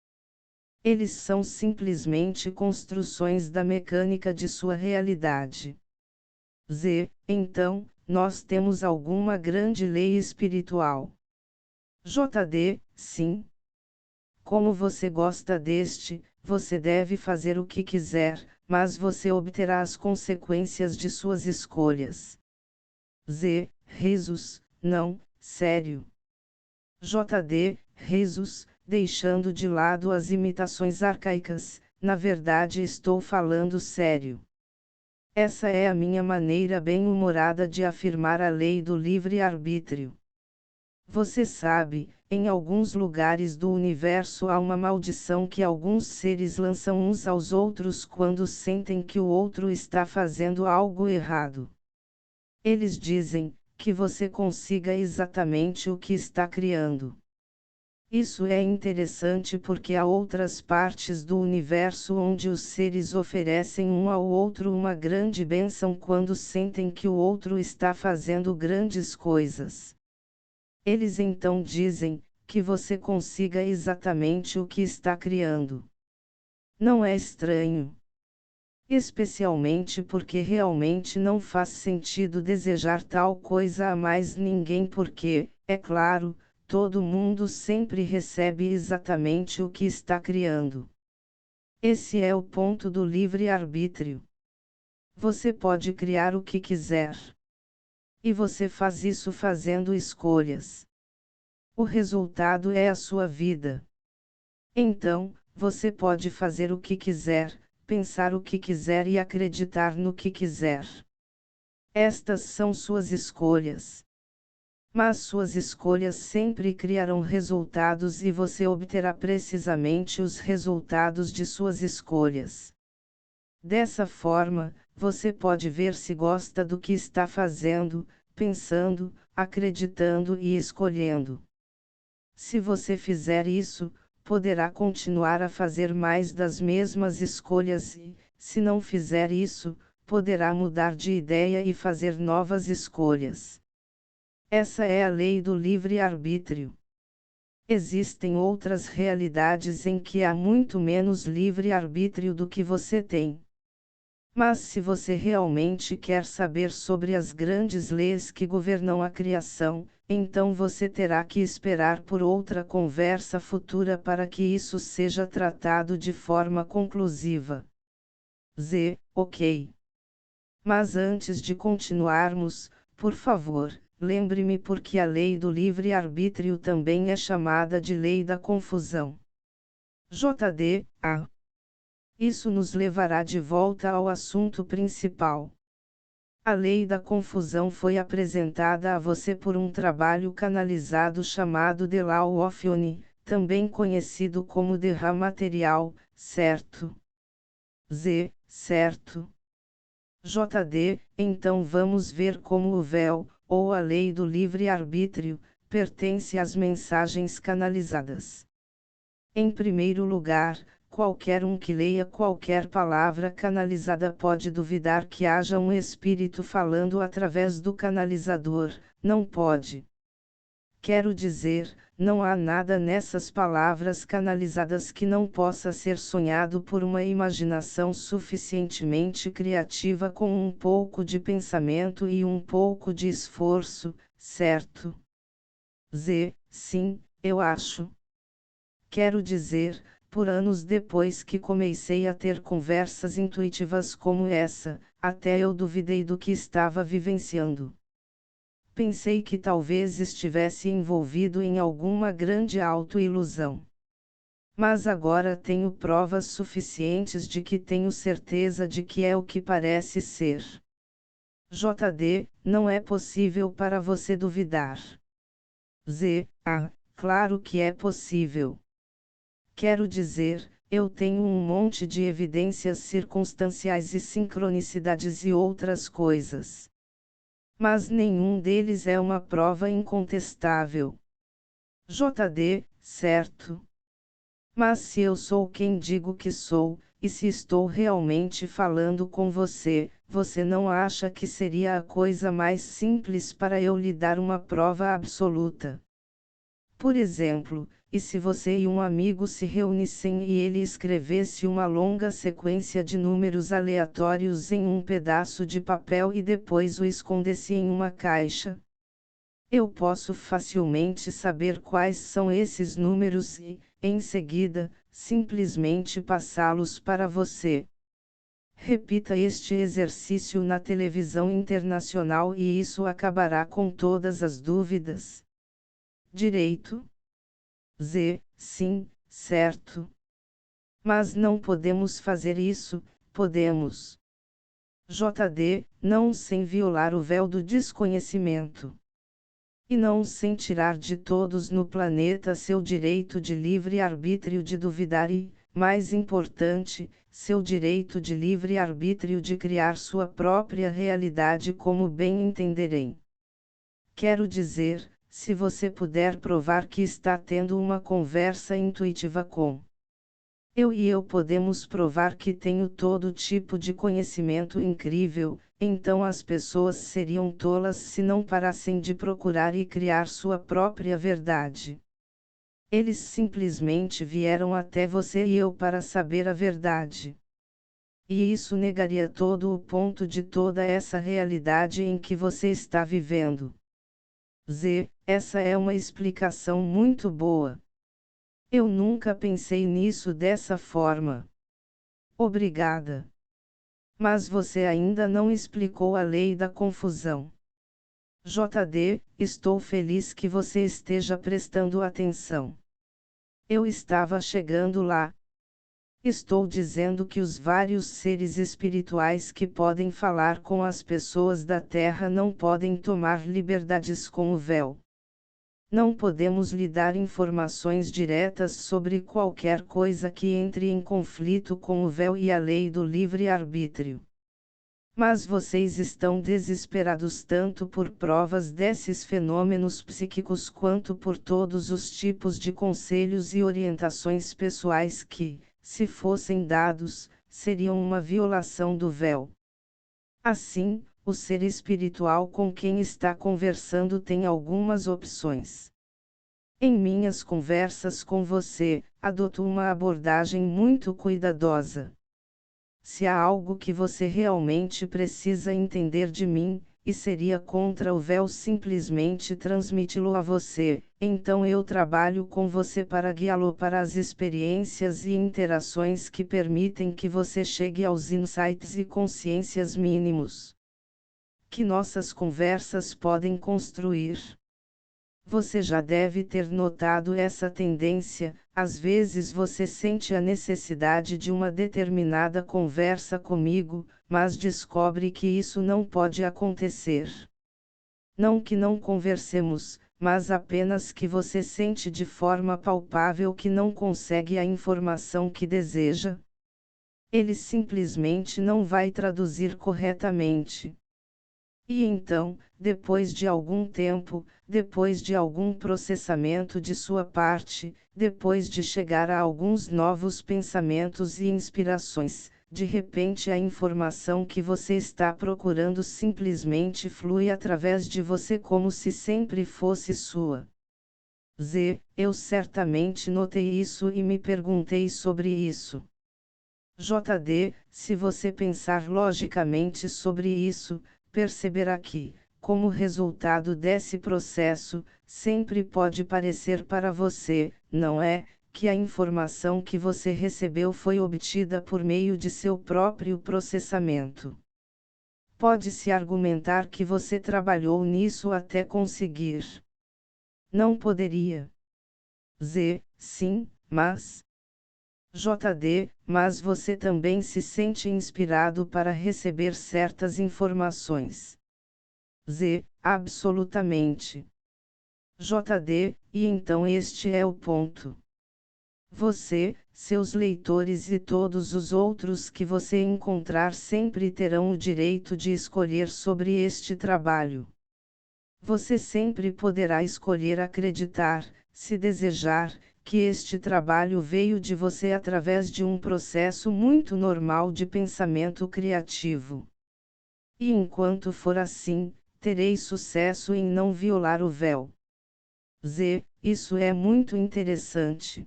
Eles são simplesmente construções da mecânica de sua realidade. Então, nós temos alguma grande lei espiritual. JD, sim. Como você gosta deste, você deve fazer o que quiser, mas você obterá as consequências de suas escolhas. Risos, não, sério. JD, risos, deixando de lado as imitações arcaicas, na verdade estou falando sério. Essa é a minha maneira bem-humorada de afirmar a lei do livre-arbítrio. Você sabe, em alguns lugares do universo há uma maldição que alguns seres lançam uns aos outros quando sentem que o outro está fazendo algo errado. Eles dizem que você consiga exatamente o que está criando. Isso é interessante porque há outras partes do universo onde os seres oferecem um ao outro uma grande bênção quando sentem que o outro está fazendo grandes coisas. Eles então dizem que você consiga exatamente o que está criando. Não é estranho? Especialmente porque realmente não faz sentido desejar tal coisa a mais ninguém porque, é claro, todo mundo sempre recebe exatamente o que está criando. Esse é o ponto do livre-arbítrio. Você pode criar o que quiser. E você faz isso fazendo escolhas. O resultado é a sua vida. Então, você pode fazer o que quiser, pensar o que quiser e acreditar no que quiser. Estas são suas escolhas. Mas suas escolhas sempre criarão resultados e você obterá precisamente os resultados de suas escolhas. Dessa forma, você pode ver se gosta do que está fazendo, pensando, acreditando e escolhendo. Se você fizer isso, poderá continuar a fazer mais das mesmas escolhas e, se não fizer isso, poderá mudar de ideia e fazer novas escolhas. Essa é a lei do livre-arbítrio. Existem outras realidades em que há muito menos livre-arbítrio do que você tem. Mas se você realmente quer saber sobre as grandes leis que governam a criação, então você terá que esperar por outra conversa futura para que isso seja tratado de forma conclusiva. Ok. Mas antes de continuarmos, por favor, lembre-me porque a lei do livre-arbítrio também é chamada de lei da confusão. JD, Isso nos levará de volta ao assunto principal. A lei da confusão foi apresentada a você por um trabalho canalizado chamado The Law of One, também conhecido como The Ra Material, certo? Certo. JD, então vamos ver como o véu, ou a lei do livre-arbítrio, pertence às mensagens canalizadas. Em primeiro lugar, qualquer um que leia qualquer palavra canalizada pode duvidar que haja um espírito falando através do canalizador, não pode. Quero dizer, não há nada nessas palavras canalizadas que não possa ser sonhado por uma imaginação suficientemente criativa com um pouco de pensamento e um pouco de esforço, certo? Sim, eu acho. Quero dizer, por anos depois que comecei a ter conversas intuitivas como essa, até eu duvidei do que estava vivenciando. Pensei que talvez estivesse envolvido em alguma grande autoilusão. Mas agora tenho provas suficientes de que tenho certeza de que é o que parece ser. JD, não é possível para você duvidar. Claro que é possível. Quero dizer, eu tenho um monte de evidências circunstanciais e sincronicidades e outras coisas. Mas nenhum deles é uma prova incontestável. JD, certo. Mas se eu sou quem digo que sou, e se estou realmente falando com você, você não acha que seria a coisa mais simples para eu lhe dar uma prova absoluta? Por exemplo, e se você e um amigo se reunissem e ele escrevesse uma longa sequência de números aleatórios em um pedaço de papel e depois o escondesse em uma caixa? Eu posso facilmente saber quais são esses números e, em seguida, simplesmente passá-los para você. Repita este exercício na televisão internacional e isso acabará com todas as dúvidas. Direito? Sim, certo. Mas não podemos fazer isso, podemos. JD, não sem violar o véu do desconhecimento. E não sem tirar de todos no planeta seu direito de livre arbítrio de duvidar e, mais importante, seu direito de livre arbítrio de criar sua própria realidade como bem entenderem. Quero dizer, se você puder provar que está tendo uma conversa intuitiva com eu podemos provar que tenho todo tipo de conhecimento incrível, então as pessoas seriam tolas se não parassem de procurar e criar sua própria verdade. Eles simplesmente vieram até você e eu para saber a verdade. E isso negaria todo o ponto de toda essa realidade em que você está vivendo. Essa é uma explicação muito boa. Eu nunca pensei nisso dessa forma. Obrigada. Mas você ainda não explicou a lei da confusão. JD, estou feliz que você esteja prestando atenção. Eu estava chegando lá. Estou dizendo que os vários seres espirituais que podem falar com as pessoas da Terra não podem tomar liberdades com o véu. Não podemos lhe dar informações diretas sobre qualquer coisa que entre em conflito com o véu e a lei do livre-arbítrio. Mas vocês estão desesperados tanto por provas desses fenômenos psíquicos quanto por todos os tipos de conselhos e orientações pessoais que, se fossem dados, seriam uma violação do véu. Assim, o ser espiritual com quem está conversando tem algumas opções. Em minhas conversas com você, adoto uma abordagem muito cuidadosa. Se há algo que você realmente precisa entender de mim, e seria contra o véu simplesmente transmiti-lo a você, então eu trabalho com você para guiá-lo para as experiências e interações que permitem que você chegue aos insights e consciências mínimos que nossas conversas podem construir. Você já deve ter notado essa tendência, às vezes você sente a necessidade de uma determinada conversa comigo, mas descobre que isso não pode acontecer. Não que não conversemos, mas apenas que você sente de forma palpável que não consegue a informação que deseja. Ele simplesmente não vai traduzir corretamente. E então, depois de algum tempo, depois de algum processamento de sua parte, depois de chegar a alguns novos pensamentos e inspirações, de repente a informação que você está procurando simplesmente flui através de você como se sempre fosse sua. Eu certamente notei isso e me perguntei sobre isso. JD, se você pensar logicamente sobre isso, perceberá que, como resultado desse processo, sempre pode parecer para você, não é, que a informação que você recebeu foi obtida por meio de seu próprio processamento. Pode-se argumentar que você trabalhou nisso até conseguir. Não poderia. Z, sim, mas. JD, mas você também se sente inspirado para receber certas informações. Z, absolutamente. JD, e então este é o ponto. Você, seus leitores e todos os outros que você encontrar sempre terão o direito de escolher sobre este trabalho. Você sempre poderá escolher acreditar, se desejar, que este trabalho veio de você através de um processo muito normal de pensamento criativo. E enquanto for assim, terei sucesso em não violar o véu. Z, isso é muito interessante.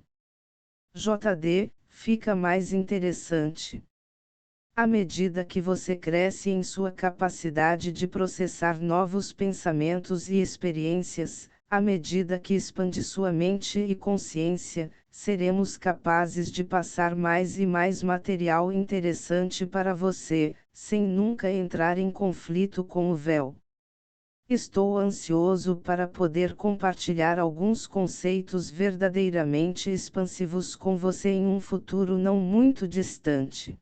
JD, fica mais interessante. À medida que você cresce em sua capacidade de processar novos pensamentos e experiências, à medida que expande sua mente e consciência, seremos capazes de passar mais e mais material interessante para você, sem nunca entrar em conflito com o véu. Estou ansioso para poder compartilhar alguns conceitos verdadeiramente expansivos com você em um futuro não muito distante.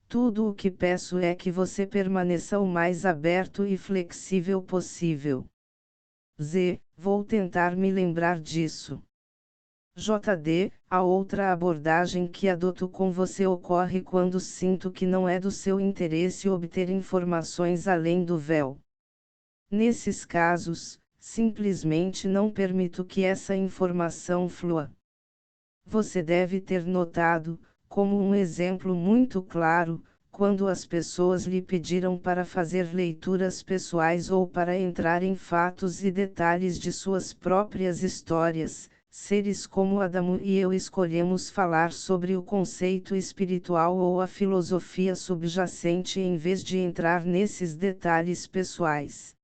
Tudo o que peço é que você permaneça o mais aberto e flexível possível. Z, vou tentar me lembrar disso. JD, a outra abordagem que adoto com você ocorre quando sinto que não é do seu interesse obter informações além do véu. Nesses casos, simplesmente não permito que essa informação flua. Você deve ter notado, como um exemplo muito claro, quando as pessoas lhe pediram para fazer leituras pessoais ou para entrar em fatos e detalhes de suas próprias histórias, seres como Adamo e eu escolhemos falar sobre o conceito espiritual ou a filosofia subjacente em vez de entrar nesses detalhes pessoais.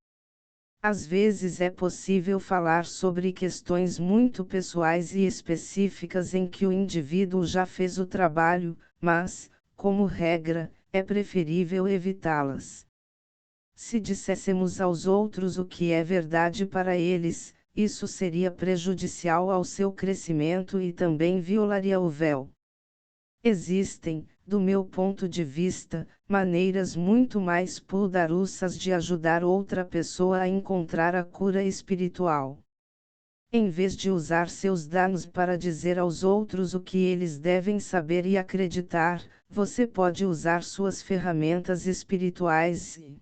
Às vezes é possível falar sobre questões muito pessoais e específicas em que o indivíduo já fez o trabalho, mas, como regra, é preferível evitá-las. Se dissessemos aos outros o que é verdade para eles, isso seria prejudicial ao seu crescimento e também violaria o véu. Existem, do meu ponto de vista, maneiras muito mais poderosas de ajudar outra pessoa a encontrar a cura espiritual. Em vez de usar seus danos para dizer aos outros o que eles devem saber e acreditar, você pode usar suas ferramentas espirituais e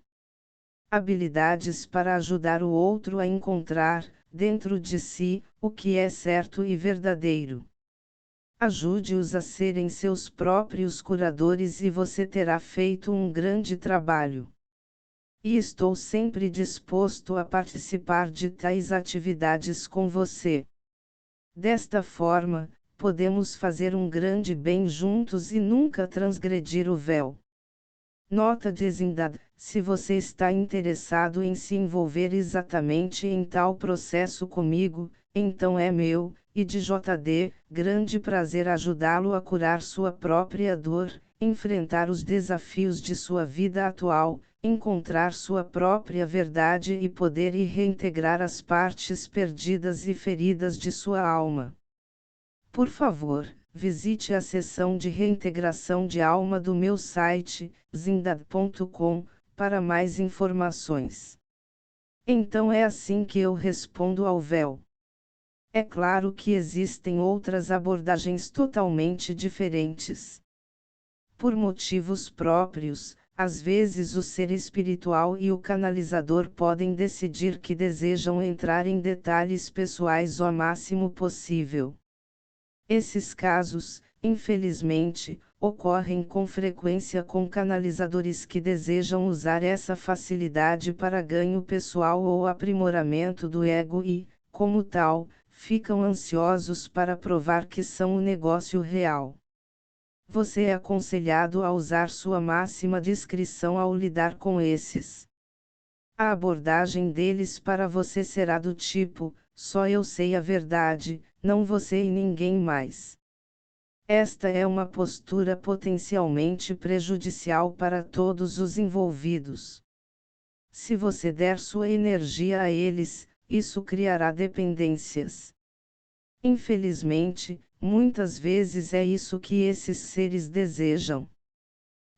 habilidades para ajudar o outro a encontrar, dentro de si, o que é certo e verdadeiro. Ajude-os a serem seus próprios curadores e você terá feito um grande trabalho. E estou sempre disposto a participar de tais atividades com você. Desta forma, podemos fazer um grande bem juntos e nunca transgredir o véu. Nota designada: se você está interessado em se envolver exatamente em tal processo comigo, então é meu, e de JD, grande prazer ajudá-lo a curar sua própria dor, enfrentar os desafios de sua vida atual, encontrar sua própria verdade e poder e reintegrar as partes perdidas e feridas de sua alma. Por favor, visite a seção de reintegração de alma do meu site, zindad.com, para mais informações. Então é assim que eu respondo ao véu. É claro que existem outras abordagens totalmente diferentes. Por motivos próprios, às vezes o ser espiritual e o canalizador podem decidir que desejam entrar em detalhes pessoais o máximo possível. Esses casos, infelizmente, ocorrem com frequência com canalizadores que desejam usar essa facilidade para ganho pessoal ou aprimoramento do ego e, como tal, ficam ansiosos para provar que são o negócio real. Você é aconselhado a usar sua máxima discrição ao lidar com esses. A abordagem deles para você será do tipo: só eu sei a verdade, não você e ninguém mais. Esta é uma postura potencialmente prejudicial para todos os envolvidos. Se você der sua energia a eles, isso criará dependências. Infelizmente, muitas vezes é isso que esses seres desejam.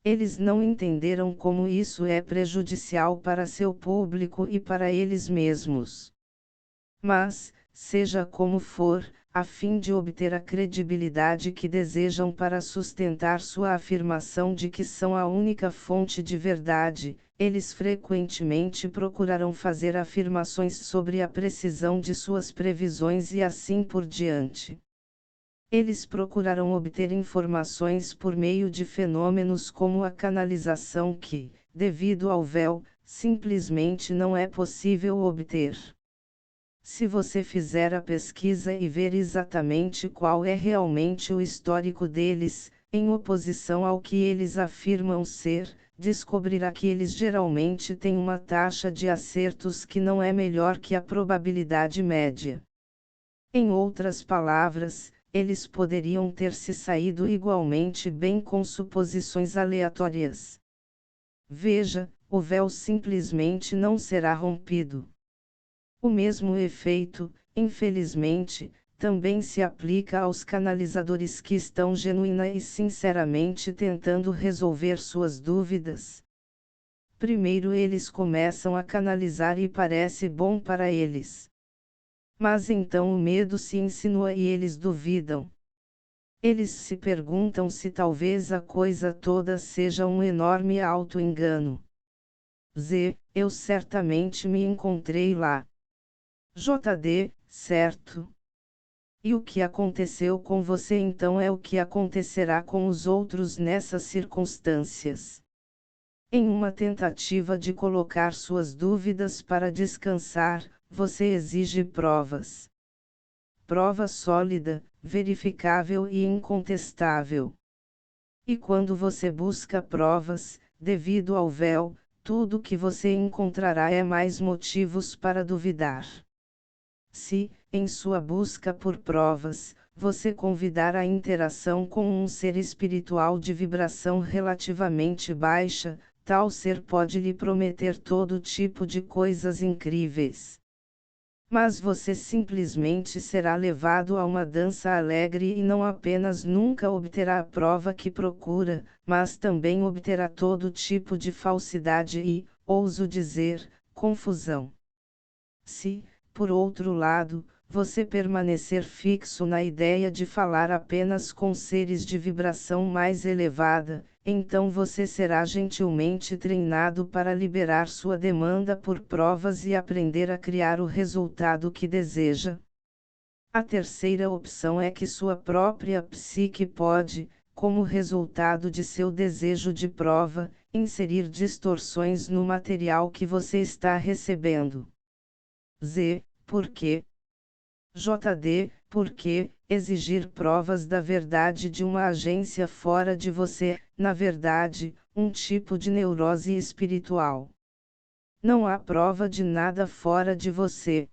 Eles não entenderam como isso é prejudicial para seu público e para eles mesmos. Mas, seja como for, a fim de obter a credibilidade que desejam para sustentar sua afirmação de que são a única fonte de verdade, eles frequentemente procurarão fazer afirmações sobre a precisão de suas previsões e assim por diante. Eles procurarão obter informações por meio de fenômenos como a canalização que, devido ao véu, simplesmente não é possível obter. Se você fizer a pesquisa e ver exatamente qual é realmente o histórico deles, em oposição ao que eles afirmam ser, descobrirá que eles geralmente têm uma taxa de acertos que não é melhor que a probabilidade média. Em outras palavras, eles poderiam ter se saído igualmente bem com suposições aleatórias. Veja, o véu simplesmente não será rompido. O mesmo efeito, infelizmente, também se aplica aos canalizadores que estão genuína e sinceramente tentando resolver suas dúvidas. Primeiro eles começam a canalizar e parece bom para eles. Mas então o medo se insinua e eles duvidam. Eles se perguntam se talvez a coisa toda seja um enorme auto-engano. Eu certamente me encontrei lá. JD, certo? E o que aconteceu com você então é o que acontecerá com os outros nessas circunstâncias. Em uma tentativa de colocar suas dúvidas para descansar, você exige provas. Prova sólida, verificável e incontestável. E quando você busca provas, devido ao véu, tudo que você encontrará é mais motivos para duvidar. Se, em sua busca por provas, você convidar a interação com um ser espiritual de vibração relativamente baixa, tal ser pode lhe prometer todo tipo de coisas incríveis. Mas você simplesmente será levado a uma dança alegre e não apenas nunca obterá a prova que procura, mas também obterá todo tipo de falsidade e, ouso dizer, confusão. Se, por outro lado, você permanecer fixo na ideia de falar apenas com seres de vibração mais elevada, então você será gentilmente treinado para liberar sua demanda por provas e aprender a criar o resultado que deseja. A terceira opção é que sua própria psique pode, como resultado de seu desejo de prova, inserir distorções no material que você está recebendo. Por quê? JD, porque exigir provas da verdade de uma agência fora de você, na verdade, um tipo de neurose espiritual. Não há prova de nada fora de você.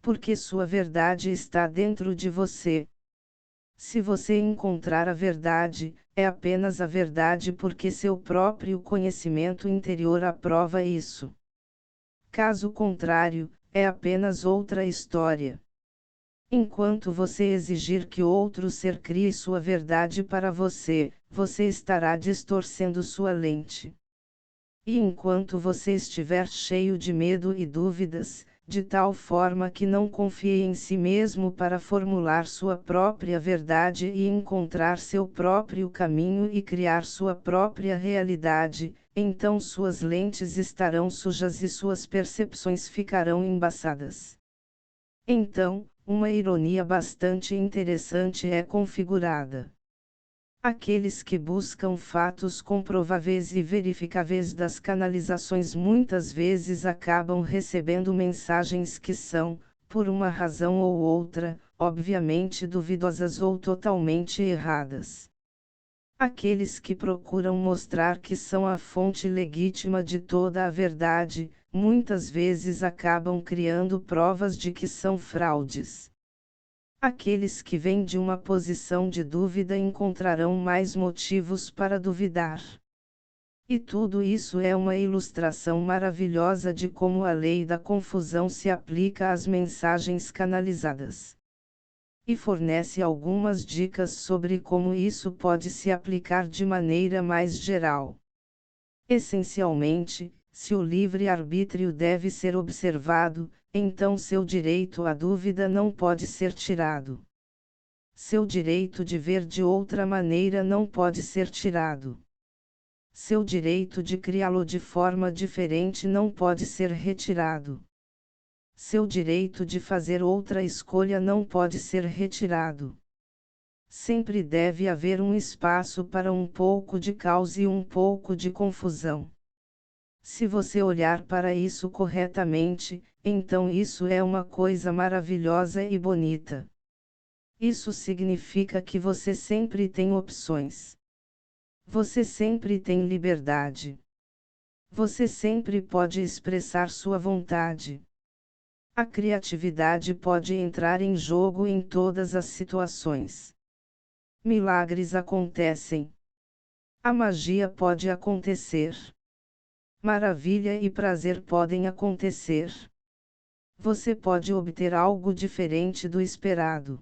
Porque sua verdade está dentro de você. Se você encontrar a verdade, é apenas a verdade porque seu próprio conhecimento interior aprova isso. Caso contrário, é apenas outra história. Enquanto você exigir que outro ser crie sua verdade para você, você estará distorcendo sua lente. E enquanto você estiver cheio de medo e dúvidas, de tal forma que não confie em si mesmo para formular sua própria verdade e encontrar seu próprio caminho e criar sua própria realidade, então suas lentes estarão sujas e suas percepções ficarão embaçadas. Então, uma ironia bastante interessante é configurada. Aqueles que buscam fatos comprováveis e verificáveis das canalizações muitas vezes acabam recebendo mensagens que são, por uma razão ou outra, obviamente duvidosas ou totalmente erradas. Aqueles que procuram mostrar que são a fonte legítima de toda a verdade, muitas vezes acabam criando provas de que são fraudes. Aqueles que vêm de uma posição de dúvida encontrarão mais motivos para duvidar. E tudo isso é uma ilustração maravilhosa de como a lei da confusão se aplica às mensagens canalizadas. E fornece algumas dicas sobre como isso pode se aplicar de maneira mais geral. Essencialmente, se o livre-arbítrio deve ser observado, então seu direito à dúvida não pode ser tirado. Seu direito de ver de outra maneira não pode ser tirado. Seu direito de criá-lo de forma diferente não pode ser retirado. Seu direito de fazer outra escolha não pode ser retirado. Sempre deve haver um espaço para um pouco de caos e um pouco de confusão. Se você olhar para isso corretamente, então isso é uma coisa maravilhosa e bonita. Isso significa que você sempre tem opções. Você sempre tem liberdade. Você sempre pode expressar sua vontade. A criatividade pode entrar em jogo em todas as situações. Milagres acontecem. A magia pode acontecer. Maravilha e prazer podem acontecer. Você pode obter algo diferente do esperado.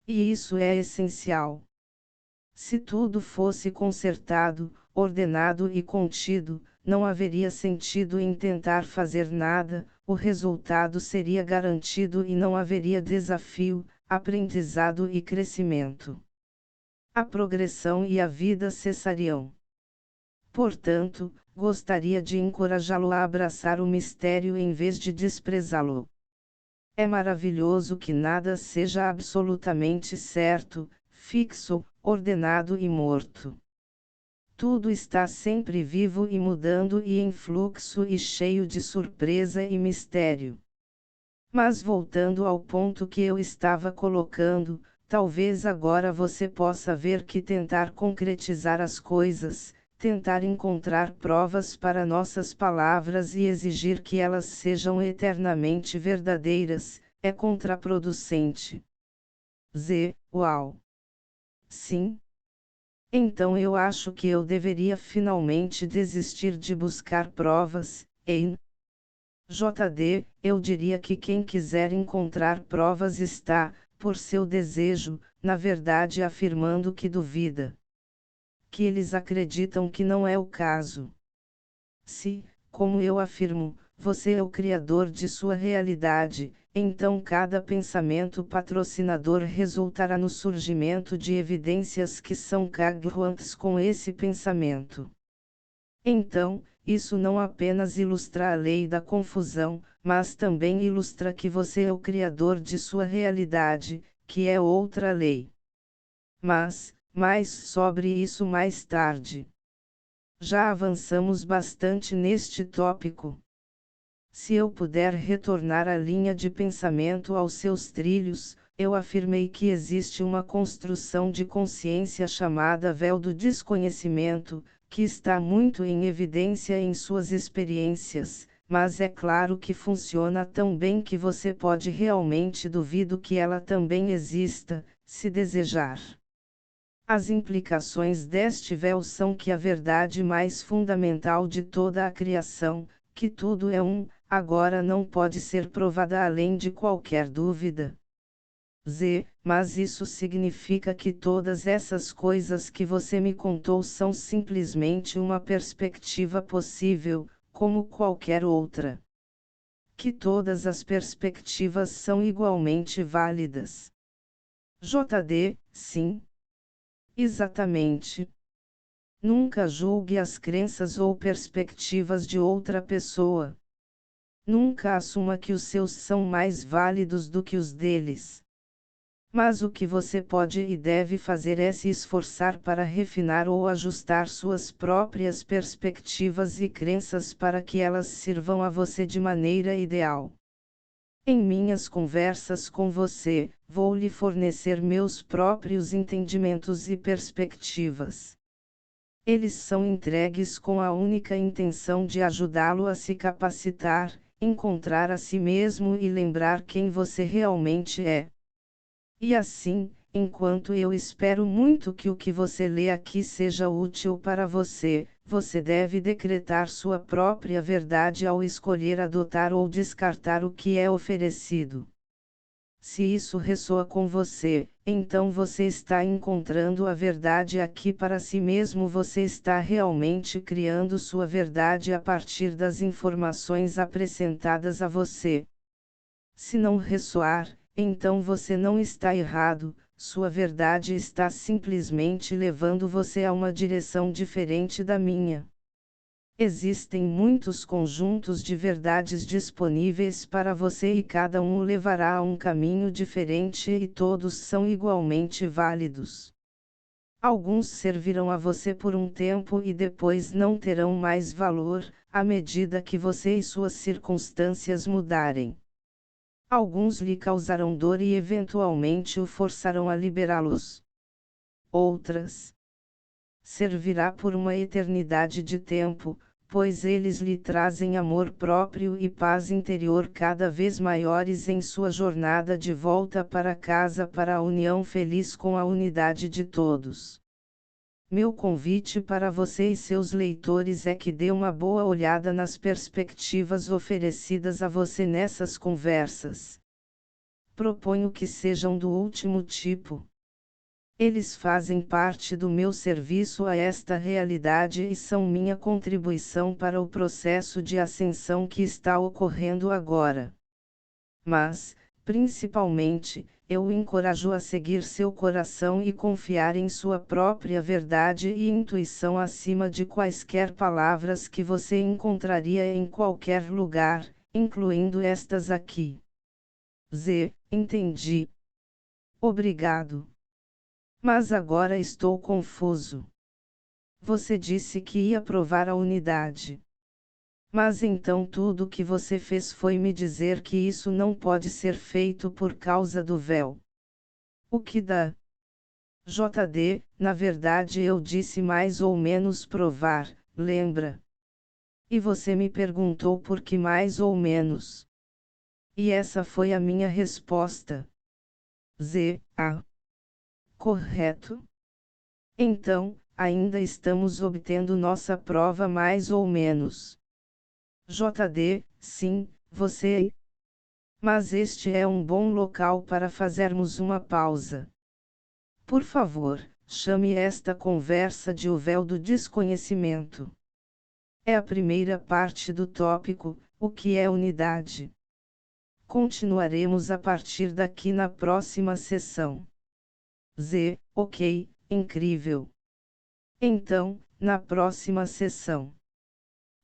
E isso é essencial. Se tudo fosse consertado, ordenado e contido, não haveria sentido em tentar fazer nada, o resultado seria garantido e não haveria desafio, aprendizado e crescimento. A progressão e a vida cessariam. Portanto, gostaria de encorajá-lo a abraçar o mistério em vez de desprezá-lo. É maravilhoso que nada seja absolutamente certo, fixo, ordenado e morto. Tudo está sempre vivo e mudando e em fluxo e cheio de surpresa e mistério. Mas voltando ao ponto que eu estava colocando, talvez agora você possa ver que tentar concretizar as coisas, tentar encontrar provas para nossas palavras e exigir que elas sejam eternamente verdadeiras, é contraproducente. Uau! Sim? Então eu acho que eu deveria finalmente desistir de buscar provas, hein? JD, eu diria que quem quiser encontrar provas está, por seu desejo, na verdade afirmando que duvida. Que eles acreditam que não é o caso. Se, como eu afirmo, você é o criador de sua realidade, então cada pensamento patrocinador resultará no surgimento de evidências que são congruentes com esse pensamento. Então, isso não apenas ilustra a lei da confusão, mas também ilustra que você é o criador de sua realidade, que é outra lei. Mas, mais sobre isso mais tarde. Já avançamos bastante neste tópico. Se eu puder retornar a linha de pensamento aos seus trilhos, eu afirmei que existe uma construção de consciência chamada véu do desconhecimento, que está muito em evidência em suas experiências, mas é claro que funciona tão bem que você pode realmente duvido que ela também exista, se desejar. As implicações deste véu são que a verdade mais fundamental de toda a criação, que tudo é agora não pode ser provada além de qualquer dúvida. Mas isso significa que todas essas coisas que você me contou são simplesmente uma perspectiva possível, como qualquer outra. Que todas as perspectivas são igualmente válidas. JD, sim. Exatamente. Nunca julgue as crenças ou perspectivas de outra pessoa. Nunca assuma que os seus são mais válidos do que os deles. Mas o que você pode e deve fazer é se esforçar para refinar ou ajustar suas próprias perspectivas e crenças para que elas sirvam a você de maneira ideal. Em minhas conversas com você, vou lhe fornecer meus próprios entendimentos e perspectivas. Eles são entregues com a única intenção de ajudá-lo a se capacitar, encontrar a si mesmo e lembrar quem você realmente é. E assim, enquanto eu espero muito que o que você lê aqui seja útil para você, você deve decretar sua própria verdade ao escolher adotar ou descartar o que é oferecido. Se isso ressoa com você, então você está encontrando a verdade aqui para si mesmo, você está realmente criando sua verdade a partir das informações apresentadas a você. Se não ressoar, então você não está errado, sua verdade está simplesmente levando você a uma direção diferente da minha. Existem muitos conjuntos de verdades disponíveis para você e cada um o levará a um caminho diferente e todos são igualmente válidos. Alguns servirão a você por um tempo e depois não terão mais valor, à medida que você e suas circunstâncias mudarem. Alguns lhe causarão dor e eventualmente o forçarão a liberá-los. Outras servirá por uma eternidade de tempo, pois eles lhe trazem amor próprio e paz interior cada vez maiores em sua jornada de volta para casa, para a união feliz com a unidade de todos. Meu convite para você e seus leitores é que dê uma boa olhada nas perspectivas oferecidas a você nessas conversas. Proponho que sejam do último tipo. Eles fazem parte do meu serviço a esta realidade e são minha contribuição para o processo de ascensão que está ocorrendo agora. Mas, principalmente, eu o encorajo a seguir seu coração e confiar em sua própria verdade e intuição acima de quaisquer palavras que você encontraria em qualquer lugar, incluindo estas aqui. Entendi. Obrigado. Mas agora estou confuso. Você disse que ia provar a unidade. Mas então tudo o que você fez foi me dizer que isso não pode ser feito por causa do véu. O que dá? JD, na verdade eu disse mais ou menos provar, lembra? E você me perguntou por que mais ou menos. E essa foi a minha resposta. Correto? Então, ainda estamos obtendo nossa prova mais ou menos. JD, sim, você. Mas este é um bom local para fazermos uma pausa. Por favor, chame esta conversa de O Véu do Desconhecimento. É a primeira parte do tópico, o que é unidade. Continuaremos a partir daqui na próxima sessão. Ok, incrível. Então, na próxima sessão.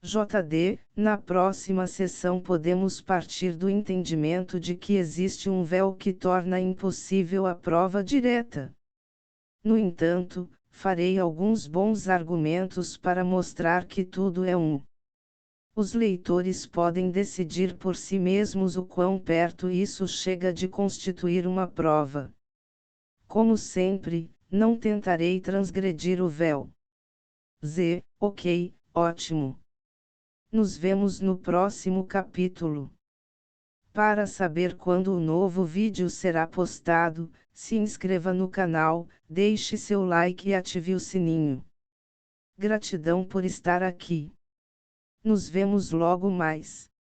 JD, na próxima sessão podemos partir do entendimento de que existe um véu que torna impossível a prova direta. No entanto, farei alguns bons argumentos para mostrar que tudo é um. Os leitores podem decidir por si mesmos o quão perto isso chega de constituir uma prova. Como sempre, não tentarei transgredir o véu. Ok, ótimo. Nos vemos no próximo capítulo. Para saber quando o novo vídeo será postado, se inscreva no canal, deixe seu like e ative o sininho. Gratidão por estar aqui. Nos vemos logo mais.